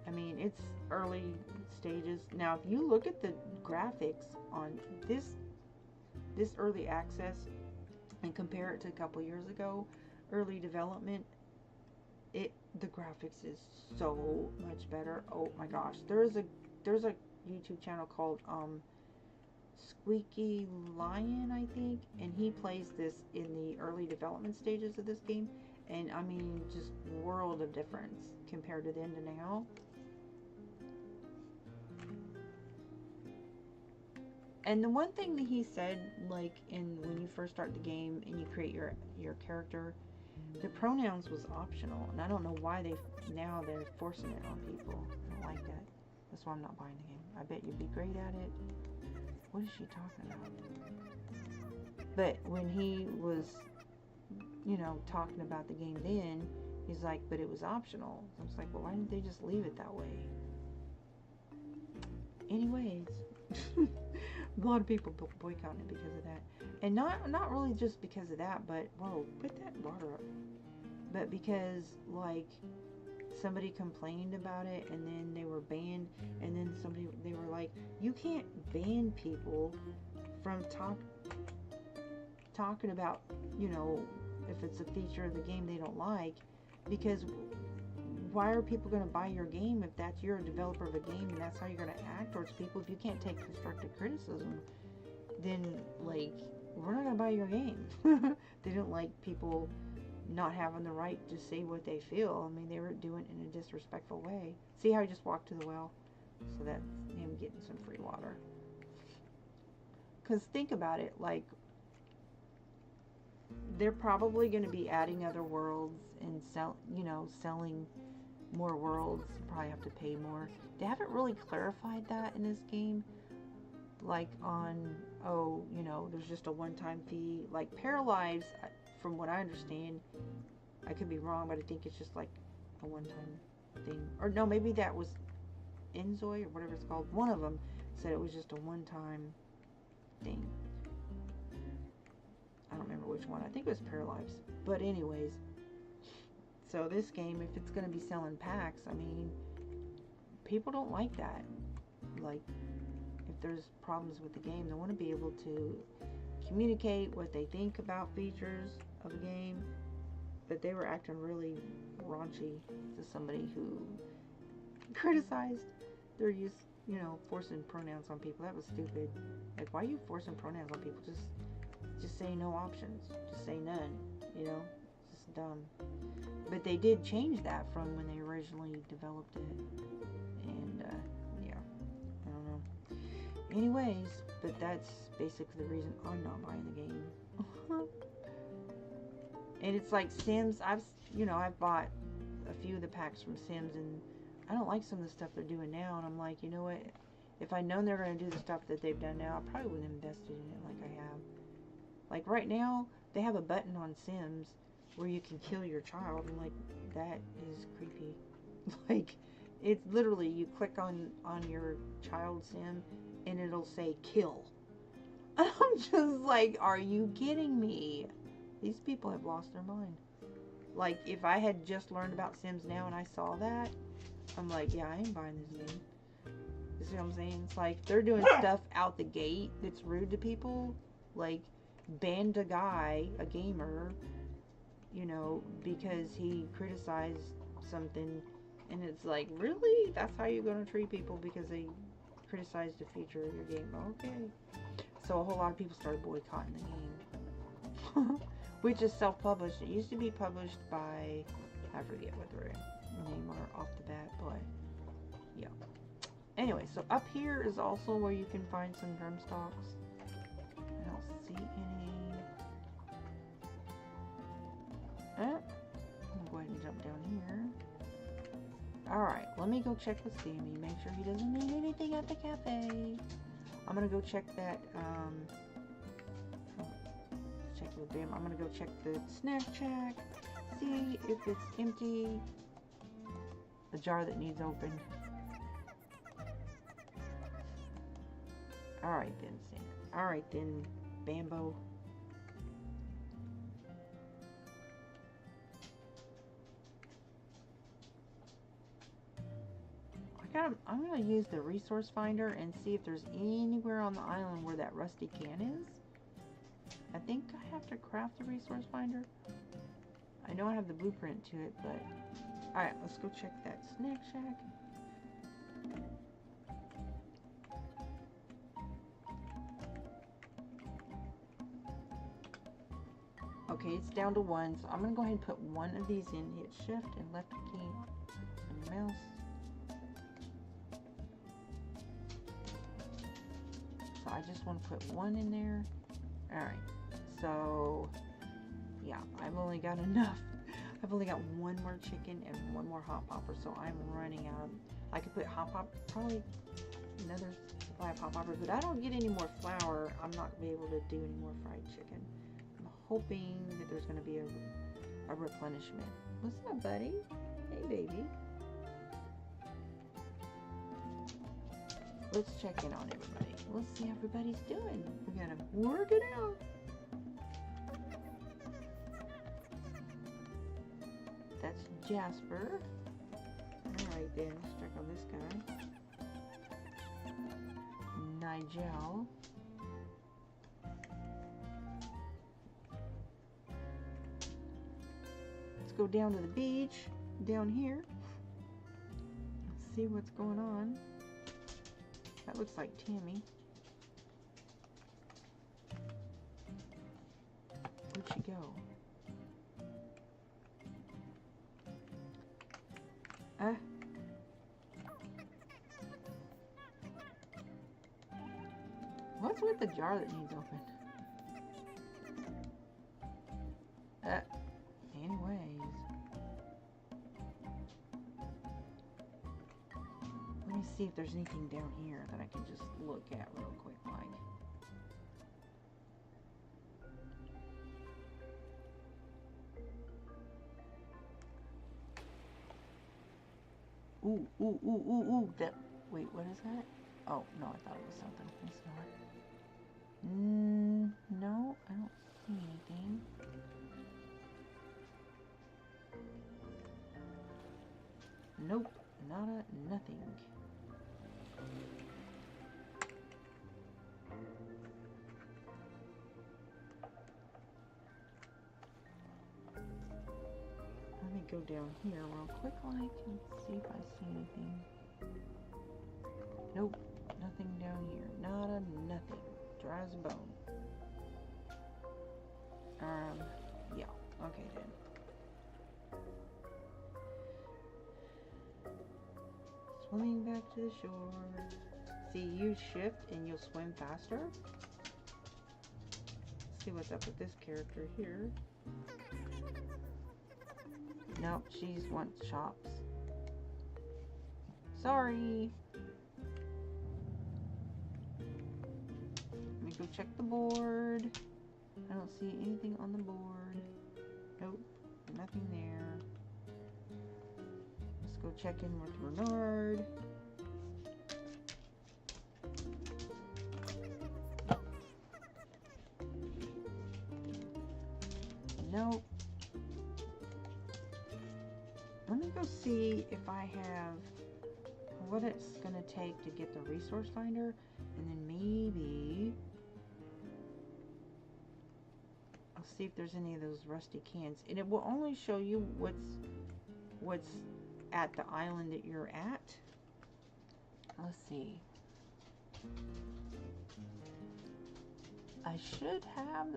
I mean, it's early stages. Now, if you look at the graphics on this early access and compare it to a couple years ago, early development, the graphics is so much better. Oh my gosh, there's a YouTube channel called Squeaky Lion, I think, and he plays this in the early development stages of this game, and I mean, just world of difference compared to then to now. And the one thing that he said, like when you first start the game and you create your character, the pronouns was optional, and I don't know why now they're forcing it on people. I don't like that. That's why I'm not buying the game. I bet you'd be great at it. What is she talking about? But when he was, you know, talking about the game then, he's like, but it was optional. I was like, well, why didn't they just leave it that way? Anyways, a lot of people boycotting it because of that. And not really just because of that, but, whoa, put that water up. But because, like, somebody complained about it, and then they were banned, and then they were like, you can't ban people from talking about, you know, if it's a feature of the game they don't like, because why are people going to buy your game if you're a developer of a game and that's how you're going to act towards people? If you can't take constructive criticism, then, like, we're not going to buy your game. They don't like people not having the right to say what they feel. I mean, they were doing it in a disrespectful way. See how he just walked to the well? So that's him getting some free water. Because think about it, like, they're probably going to be adding other worlds and selling more worlds. You probably have to pay more. They haven't really clarified that in this game. Like on, there's just a one-time fee. Like Paralives, from what I understand, I could be wrong, but I think it's just like a one-time thing. Or no, maybe that was Enzoy or whatever it's called. One of them said it was just a one-time thing. I don't remember which one. I think it was Paralives. But anyways, so this game, if it's going to be selling packs, I mean, people don't like that. Like, if there's problems with the game, they want to be able to communicate what they think about features of a game. But they were acting really raunchy to somebody who criticized their use, forcing pronouns on people. That was stupid. Like, why are you forcing pronouns on people? Just say no options. Just say none. It's just dumb. But they did change that from when they originally developed it. And, yeah. I don't know. Anyways, but that's basically the reason I'm not buying the game. And it's like Sims. I've bought a few of the packs from Sims, and I don't like some of the stuff they're doing now. And I'm like, you know what? If I'd known they're going to do the stuff that they've done now, I probably wouldn't have invested in it like I have. Like right now, they have a button on Sims where you can kill your child, and like, that is creepy. Like, it's literally, you click on your child sim and it'll say kill. I'm just like, are you kidding me? These people have lost their mind. Like, if I had just learned about Sims now and I saw that, I'm like, yeah, I ain't buying this game. You see what I'm saying? It's like, they're doing stuff out the gate that's rude to people. Like, banned a guy, a gamer, you know, because he criticized something. And it's like, really? That's how you're going to treat people because they criticized a feature of your game? Okay. So a whole lot of people started boycotting the game. Which is self-published. It used to be published by, I forget what their name are off the bat, but yeah. Anyway, so up here is also where you can find some drum stalks. I don't see any. I'm gonna go ahead and jump down here. Alright, let me go check with Sammy, make sure he doesn't need anything at the cafe. I'm gonna go check that, check with Bam. I'm gonna go check the snack shack, see if it's empty. The jar that needs opened. Alright then, Sam. Alright then, Bambo. I'm gonna use the resource finder and see if there's anywhere on the island where that rusty can is. I think I have to craft the resource finder. I know I have the blueprint to it, but alright, let's go check that snack shack. Okay, it's down to 1, so I'm gonna go ahead and put one of these in. Hit shift and left key on your mouse. So I just want to put one in there. Alright, so yeah, I've only got enough. I've only got one more chicken and one more hot popper, so I'm running out. I could put hot popper, probably another supply of hot popper, but I don't get any more flour. I'm not going to be able to do any more fried chicken. I'm hoping that there's going to be a replenishment. What's up, buddy? Hey, baby. Let's check in on everybody. Let's see how everybody's doing. We gotta work it out. That's Jasper. Alright then, let's check on this guy. Nigel. Let's go down to the beach, down here. Let's see what's going on. That looks like Tammy. Where'd she go? What's with the jar that needs open? Anyways. Let me see if there's anything down here that I can just look at real quick, like. Ooh, ooh, ooh, ooh, ooh, that, wait, what is that? Oh, no, I thought it was something. It's not. No, I don't see anything. Nope, nada, nothing. Let me go down here real quick, like, and see if I see anything. Nope, nothing down here. Nada, nothing. Dry as a bone. Yeah, okay then. Swimming back to the shore. See, use shift and you'll swim faster. Let's see what's up with this character here. Nope, she's wants chops. Sorry. Let me go check the board. I don't see anything on the board. Nope, nothing there. Let's go check in with Renard. Nope. Let me go see if I have what it's gonna take to get the resource finder, and then maybe I'll see if there's any of those rusty cans. And it will only show you what's at the island that you're at. Let's see. I should have...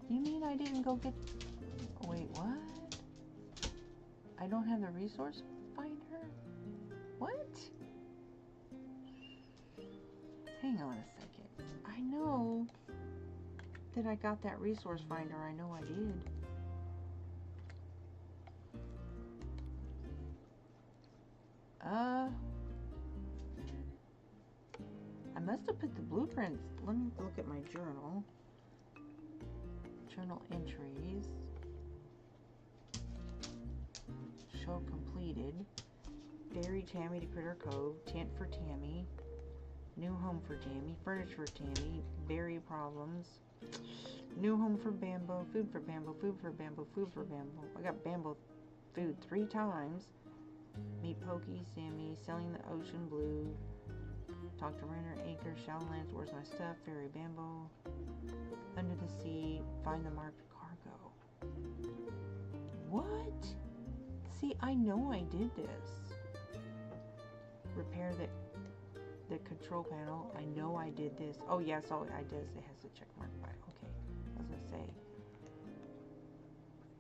You mean I didn't go get... Wait, what? I don't have the resource finder? What? Hang on a second. I know that I got that resource finder. I know I did. I must have put the blueprints. Let me look at my journal. Journal entries. Show completed. Bury Tammy to Critter Cove. Tent for Tammy. New home for Tammy. Furniture for Tammy. Berry problems. New home for Bambo. Food for Bambo. Food for Bambo. Food for Bambo. I got Bambo food 3 times. Meet Pokey, Sammy. Selling the Ocean Blue. Talk to Renner, Acre, Shadowlands. Where's my stuff? Ferry Bambo. Under the sea. Find the marked cargo. What? See, I know I did this. Repair the control panel. I know I did this. Oh, yes, I did. It has a check mark by it. Okay. I was going to say.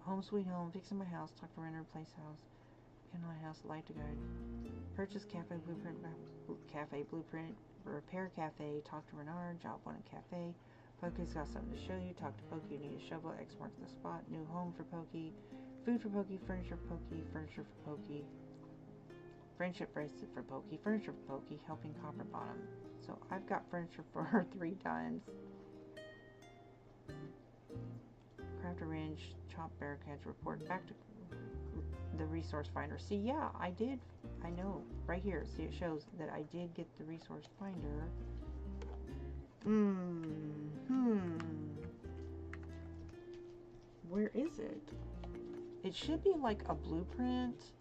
Home sweet home. Fixing my house. Talk to Renner, place house. My house, light to guide. Purchase cafe blueprint, repair cafe, talk to Renard, job 1 at cafe. Pokey's got something to show you, talk to Pokey, you need a shovel, X marks the spot, new home for Pokey, food for Pokey, furniture for Pokey, furniture for Pokey, friendship bracelet for Pokey, furniture for Pokey, helping Copper Bottom. So I've got furniture for her 3 times. Craft a wrench, chop barricades, report back to the resource finder. See, yeah, I did. I know. Right here. See, it shows that I did get the resource finder. Where is it? It should be like a blueprint.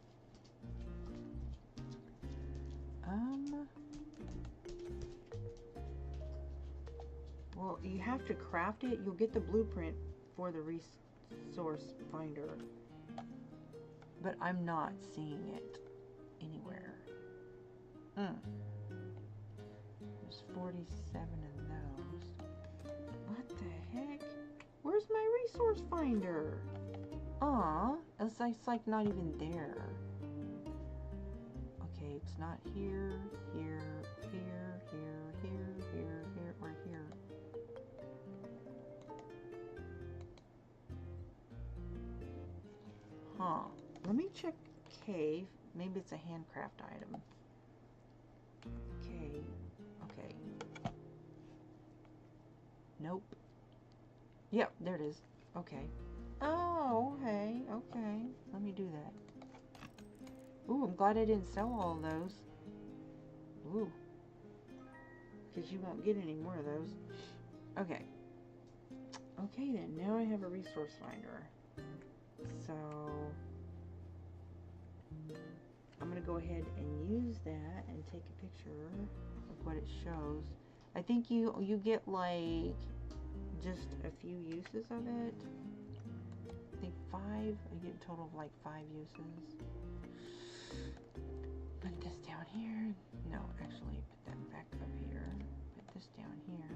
Well, you have to craft it. You'll get the blueprint for the resource finder. But I'm not seeing it anywhere. There's 47 of those. What the heck? Where's my resource finder? Aw, it's like not even there. Okay, it's not here, here, here, here, here, here, here, or here. Huh. Let me check Cave. Maybe it's a handcraft item. Okay. Okay. Nope. Yep, there it is. Okay. Oh, okay. Okay. Let me do that. Ooh, I'm glad I didn't sell all of those. Ooh. Because you won't get any more of those. Okay. Okay then. Now I have a resource finder. So... I'm going to go ahead and use that and take a picture of what it shows. I think you get like just a few uses of it. I think 5. I get a total of like 5 uses. Put this down here. No, actually put that back up here. Put this down here.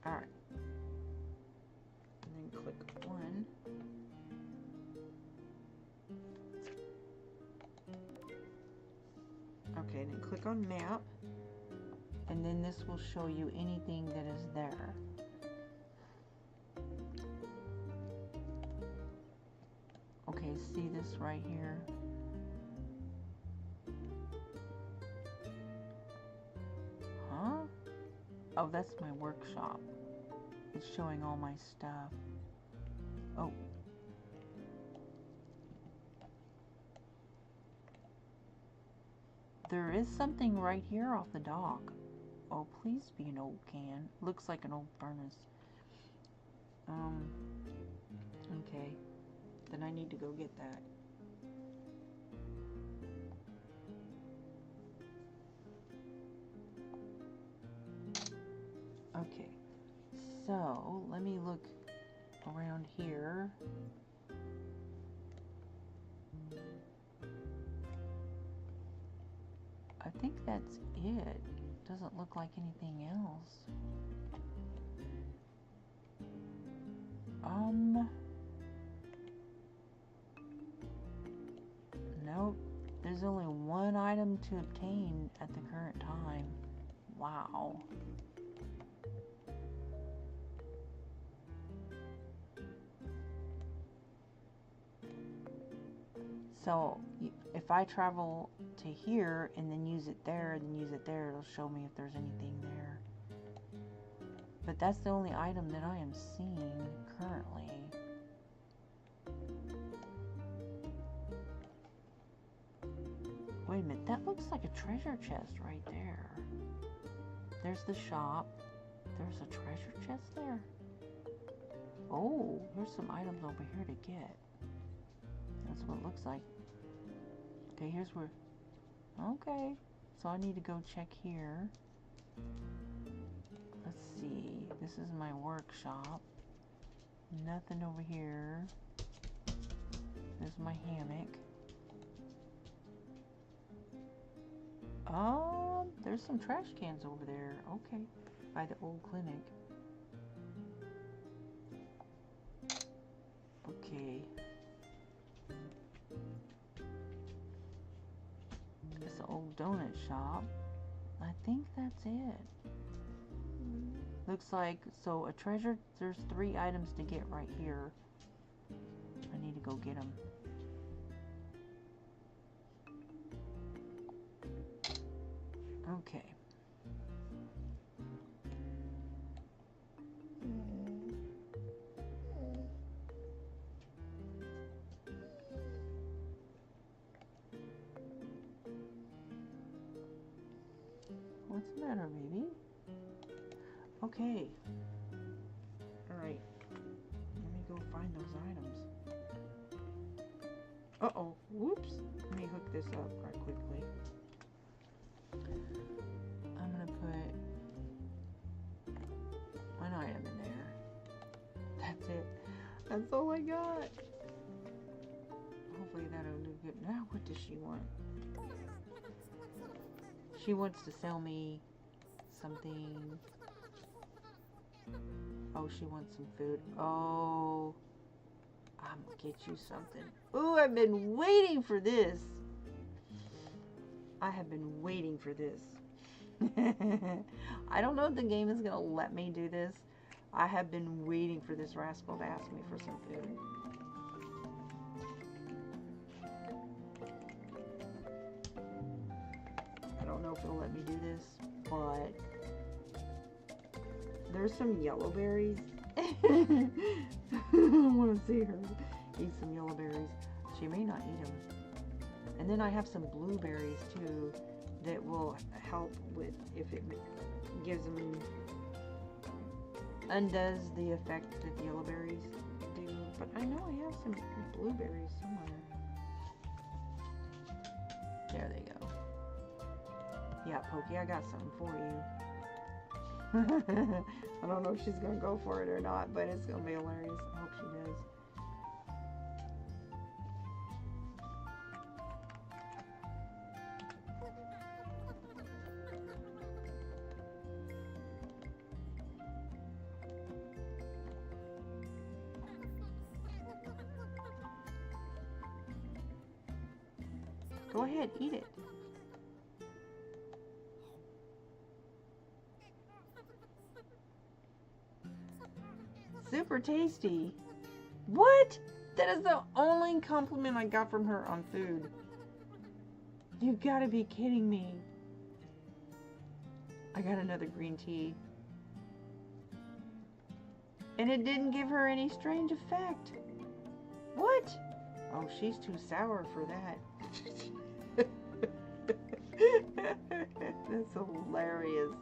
Alright. And then click 1. Okay, then click on map, and then this will show you anything that is there. Okay, see this right here? Huh? Oh, that's my workshop. It's showing all my stuff. Oh. There is something right here off the dock. Oh, please be an old can. Looks like an old furnace. Okay. Then I need to go get that. Okay. So, let me look around here. I think that's it. Doesn't look like anything else. Nope. There's only one item to obtain at the current time. Wow. So, if I travel to here and then use it there, it'll show me if there's anything there. But that's the only item that I am seeing currently. Wait a minute, that looks like a treasure chest right there. There's the shop. There's a treasure chest there. Oh, there's some items over here to get. That's what it looks like. Okay, here's where... Okay, so I need to go check here. Let's see. This is my workshop. Nothing over here. There's my hammock. There's some trash cans over there. Okay, by the old clinic. Okay. It's an old donut shop. I think that's it. Looks like, so a treasure, there's 3 items to get right here. I need to go get them. Okay. What's the matter, baby? Okay. Alright. Let me go find those items. Uh-oh. Whoops. Let me hook this up right quickly. I'm gonna put one item in there. That's it. That's all I got. Hopefully that'll do good. Now what does she want? She wants to sell me something. Oh, she wants some food. Oh, I'm gonna get you something. Oh, I've been waiting for this. I have been waiting for this. I don't know if the game is gonna let me do this. I have been waiting for this rascal to ask me for some food. I don't know if it'll let me do this, but there's some yellow berries. I want to see her eat some yellow berries. She may not eat them. And then I have some blueberries too that will help with if it gives them, undoes the effect that the yellow berries do. But I know I have some blueberries somewhere. There they go. Yeah, Pokey, I got something for you. I don't know if she's gonna go for it or not, but it's gonna be hilarious. I hope she does. Go ahead, eat it. Super tasty. What? That is the only compliment I got from her on food. You gotta be kidding me. I got another green tea. And it didn't give her any strange effect. What? Oh, she's too sour for that. That's hilarious.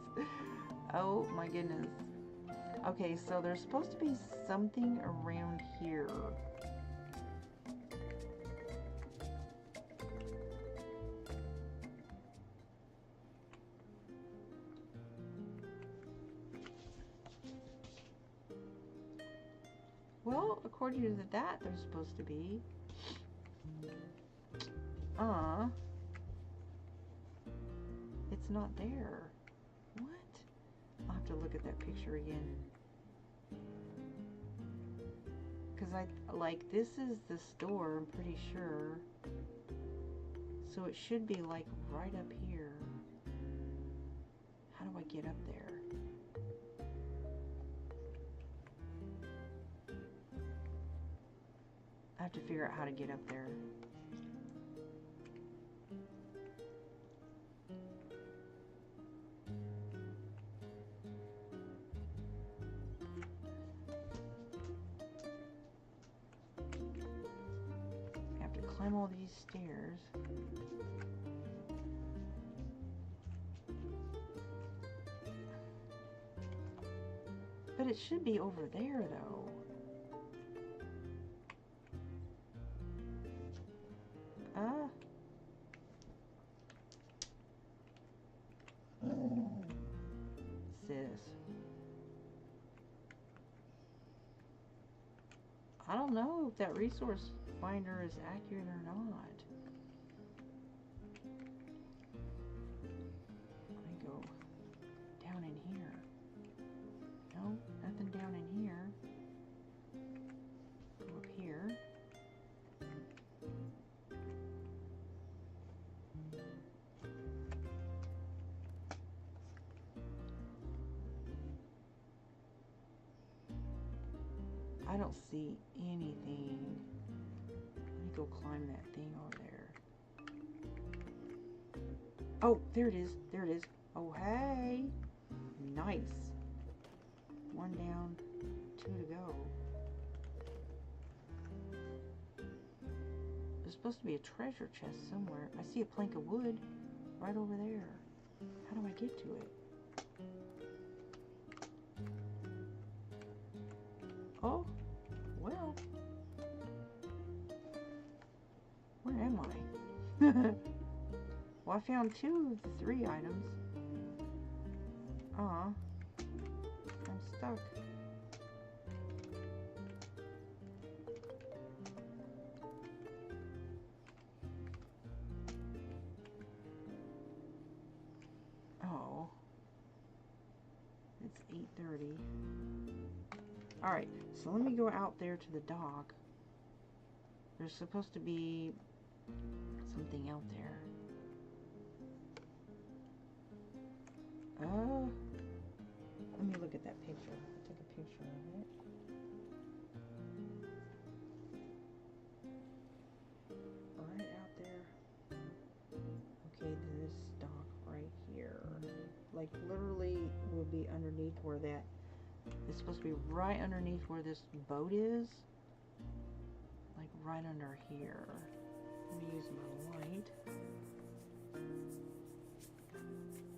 Oh my goodness. Okay, so there's supposed to be something around here. Well, according to that, they're supposed to be. It's not there. What? I'll have to look at that picture again. Because this is the store, I'm pretty sure. So it should be like right up here. How do I get up there? I have to figure out how to get up there. I have to climb all these stairs. But it should be over there, though. I don't know if that resource finder is accurate or not. Let me go down in here. No, nothing down in here. Go up here. I don't see anything. Let me go climb that thing over there. Oh, there it is. There it is. Oh, hey. Nice. One down, 2 to go. There's supposed to be a treasure chest somewhere. I see a plank of wood right over there. How do I get to it? Oh, well. Where am I? Well, I found 2 of the 3 items. I'm stuck. Oh. It's 8:30. Alright, so let me go out there to the dock. There's supposed to be something out there. Let me look at that picture. I took a picture of it. Right out there. Okay, this dock right here. Like literally will be underneath where that. It's supposed to be right underneath where this boat is. Like right under here. Let me use my light.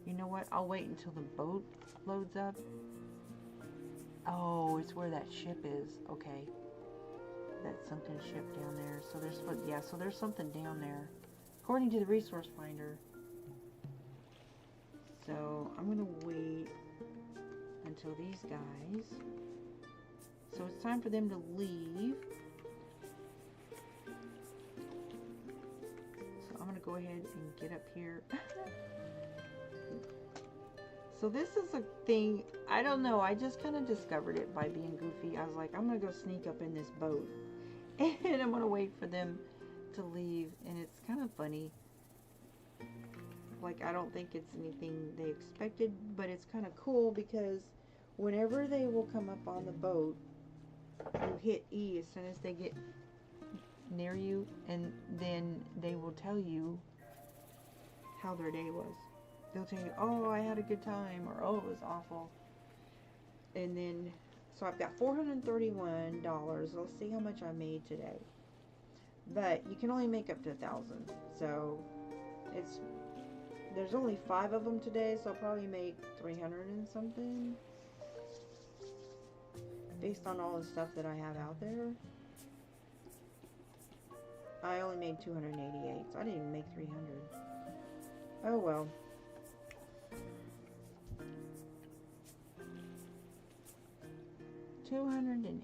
You know what? I'll wait until the boat loads up. Oh, it's where that ship is. Okay. That sunken ship down there. So there's, yeah, so there's something down there. According to the resource finder. So I'm going to wait until these guys. So it's time for them to leave. So I'm going to go ahead and get up here. So this is a thing, I don't know, I just kind of discovered it by being goofy. I was like, I'm going to go sneak up in this boat. And I'm going to wait for them to leave. And it's kind of funny. Like, I don't think it's anything they expected, but it's kind of cool because whenever they will come up on the boat, you hit E as soon as they get near you, and then they will tell you how their day was. They'll tell you, oh, I had a good time, or oh, it was awful. And then, so I've got $431. Let's see how much I made today. But you can only make up to 1,000. So it's, there's only 5 of them today, so I'll probably make 300 and something. Based on all the stuff that I have out there. I only made 288, so I didn't even make 300. Oh well. $288.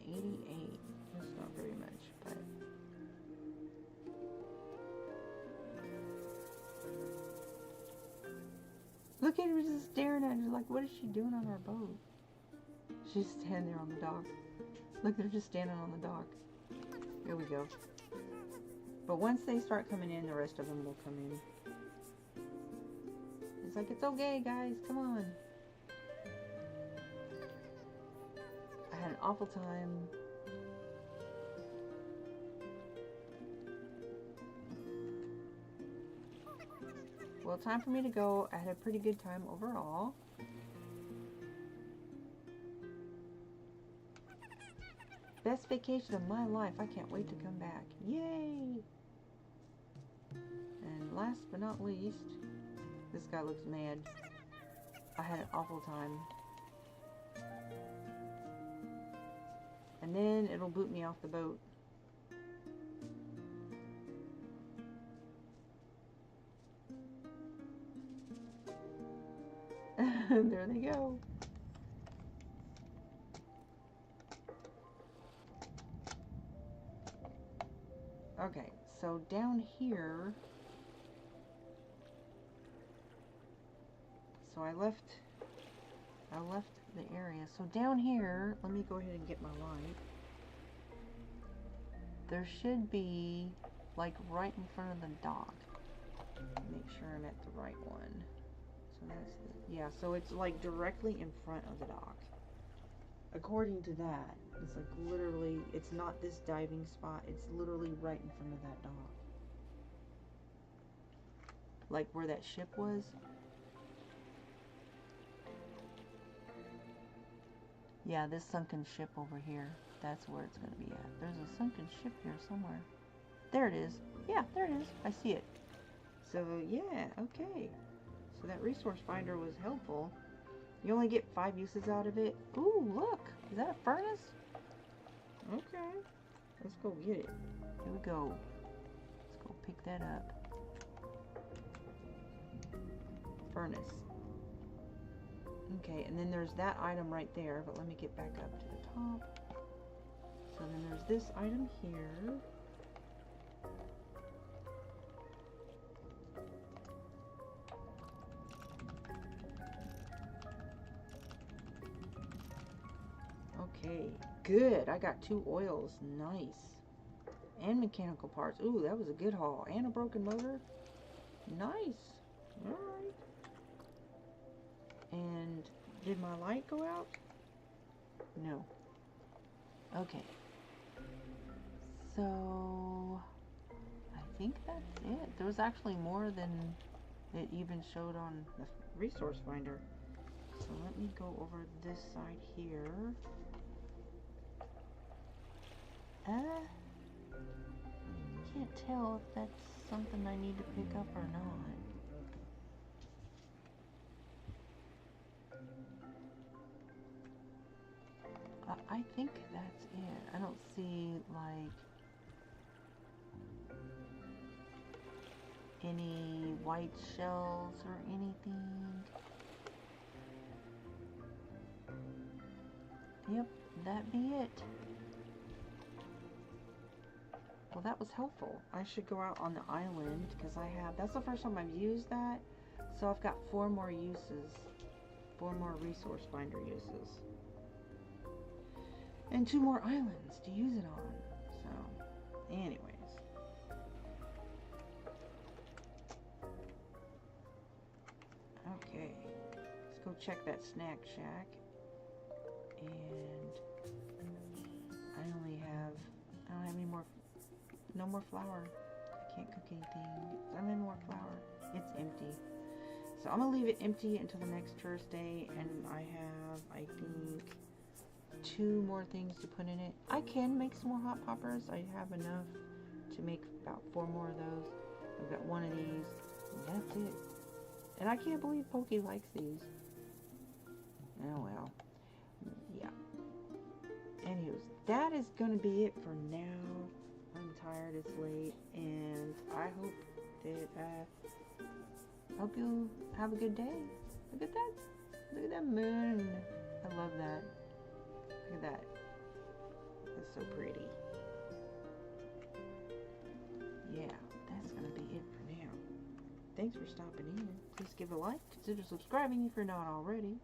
Look at her just staring at her like, what is she doing on our boat? She's standing there on the dock. Look, they're just standing on the dock. Here we go. But once they start coming in, the rest of them will come in. It's like, it's okay, guys. Come on. I had an awful time. Well, time for me to go. I had a pretty good time overall. Best vacation of my life. I can't wait to come back. Yay! And last but not least, this guy looks mad. I had an awful time. And then it'll boot me off the boat. There they go. Okay, so down here, so I left the area. So down here, let me go ahead and get my light. There should be, like, right in front of the dock. Make sure I'm at the right one. So that's the, yeah, so it's like directly in front of the dock. According to that, it's like literally, it's not this diving spot, it's literally right in front of that dock. Like where that ship was. Yeah, this sunken ship over here, that's where it's going to be at. There's a sunken ship here somewhere. There it is. Yeah, there it is. I see it. So, yeah, okay. So that resource finder was helpful. You only get 5 uses out of it. Ooh, look. Is that a furnace? Okay. Let's go get it. Here we go. Let's go pick that up. Furnace. Okay, and then there's that item right there, but let me get back up to the top. So then there's this item here. Okay, good. I got 2 oils. Nice. And mechanical parts. Ooh, that was a good haul. And a broken motor. Nice. Alright. And did my light go out? No. Okay. So, I think that's it. There was actually more than it even showed on the resource finder. So let me go over this side here. Can't tell if that's something I need to pick up or not. I think that's it. I don't see, like, any white shells or anything. Yep, that be it. Well, that was helpful. I should go out on the island because that's the first time I've used that. So I've got 4 more uses. 4 more resource finder uses. And 2 more islands to use it on. So, anyways. Okay. Let's go check that snack shack. And I don't have any more, no more flour. I can't cook anything. I don't have any more flour. It's empty. So I'm going to leave it empty until the next tourist day. And I have, I think, 2 more things to put in it. I can make some more hot poppers. I have enough to make about 4 more of those. I've got 1 of these. And that's it. And I can't believe Pokey likes these. Oh well. Yeah. Anyways, that is going to be it for now. I'm tired, it's late, and I hope you have a good day. Look at that. Look at that moon. I love that. Look at that. That's so pretty. Yeah, that's going to be it for now. Thanks for stopping in. Please give a like. Consider subscribing if you're not already.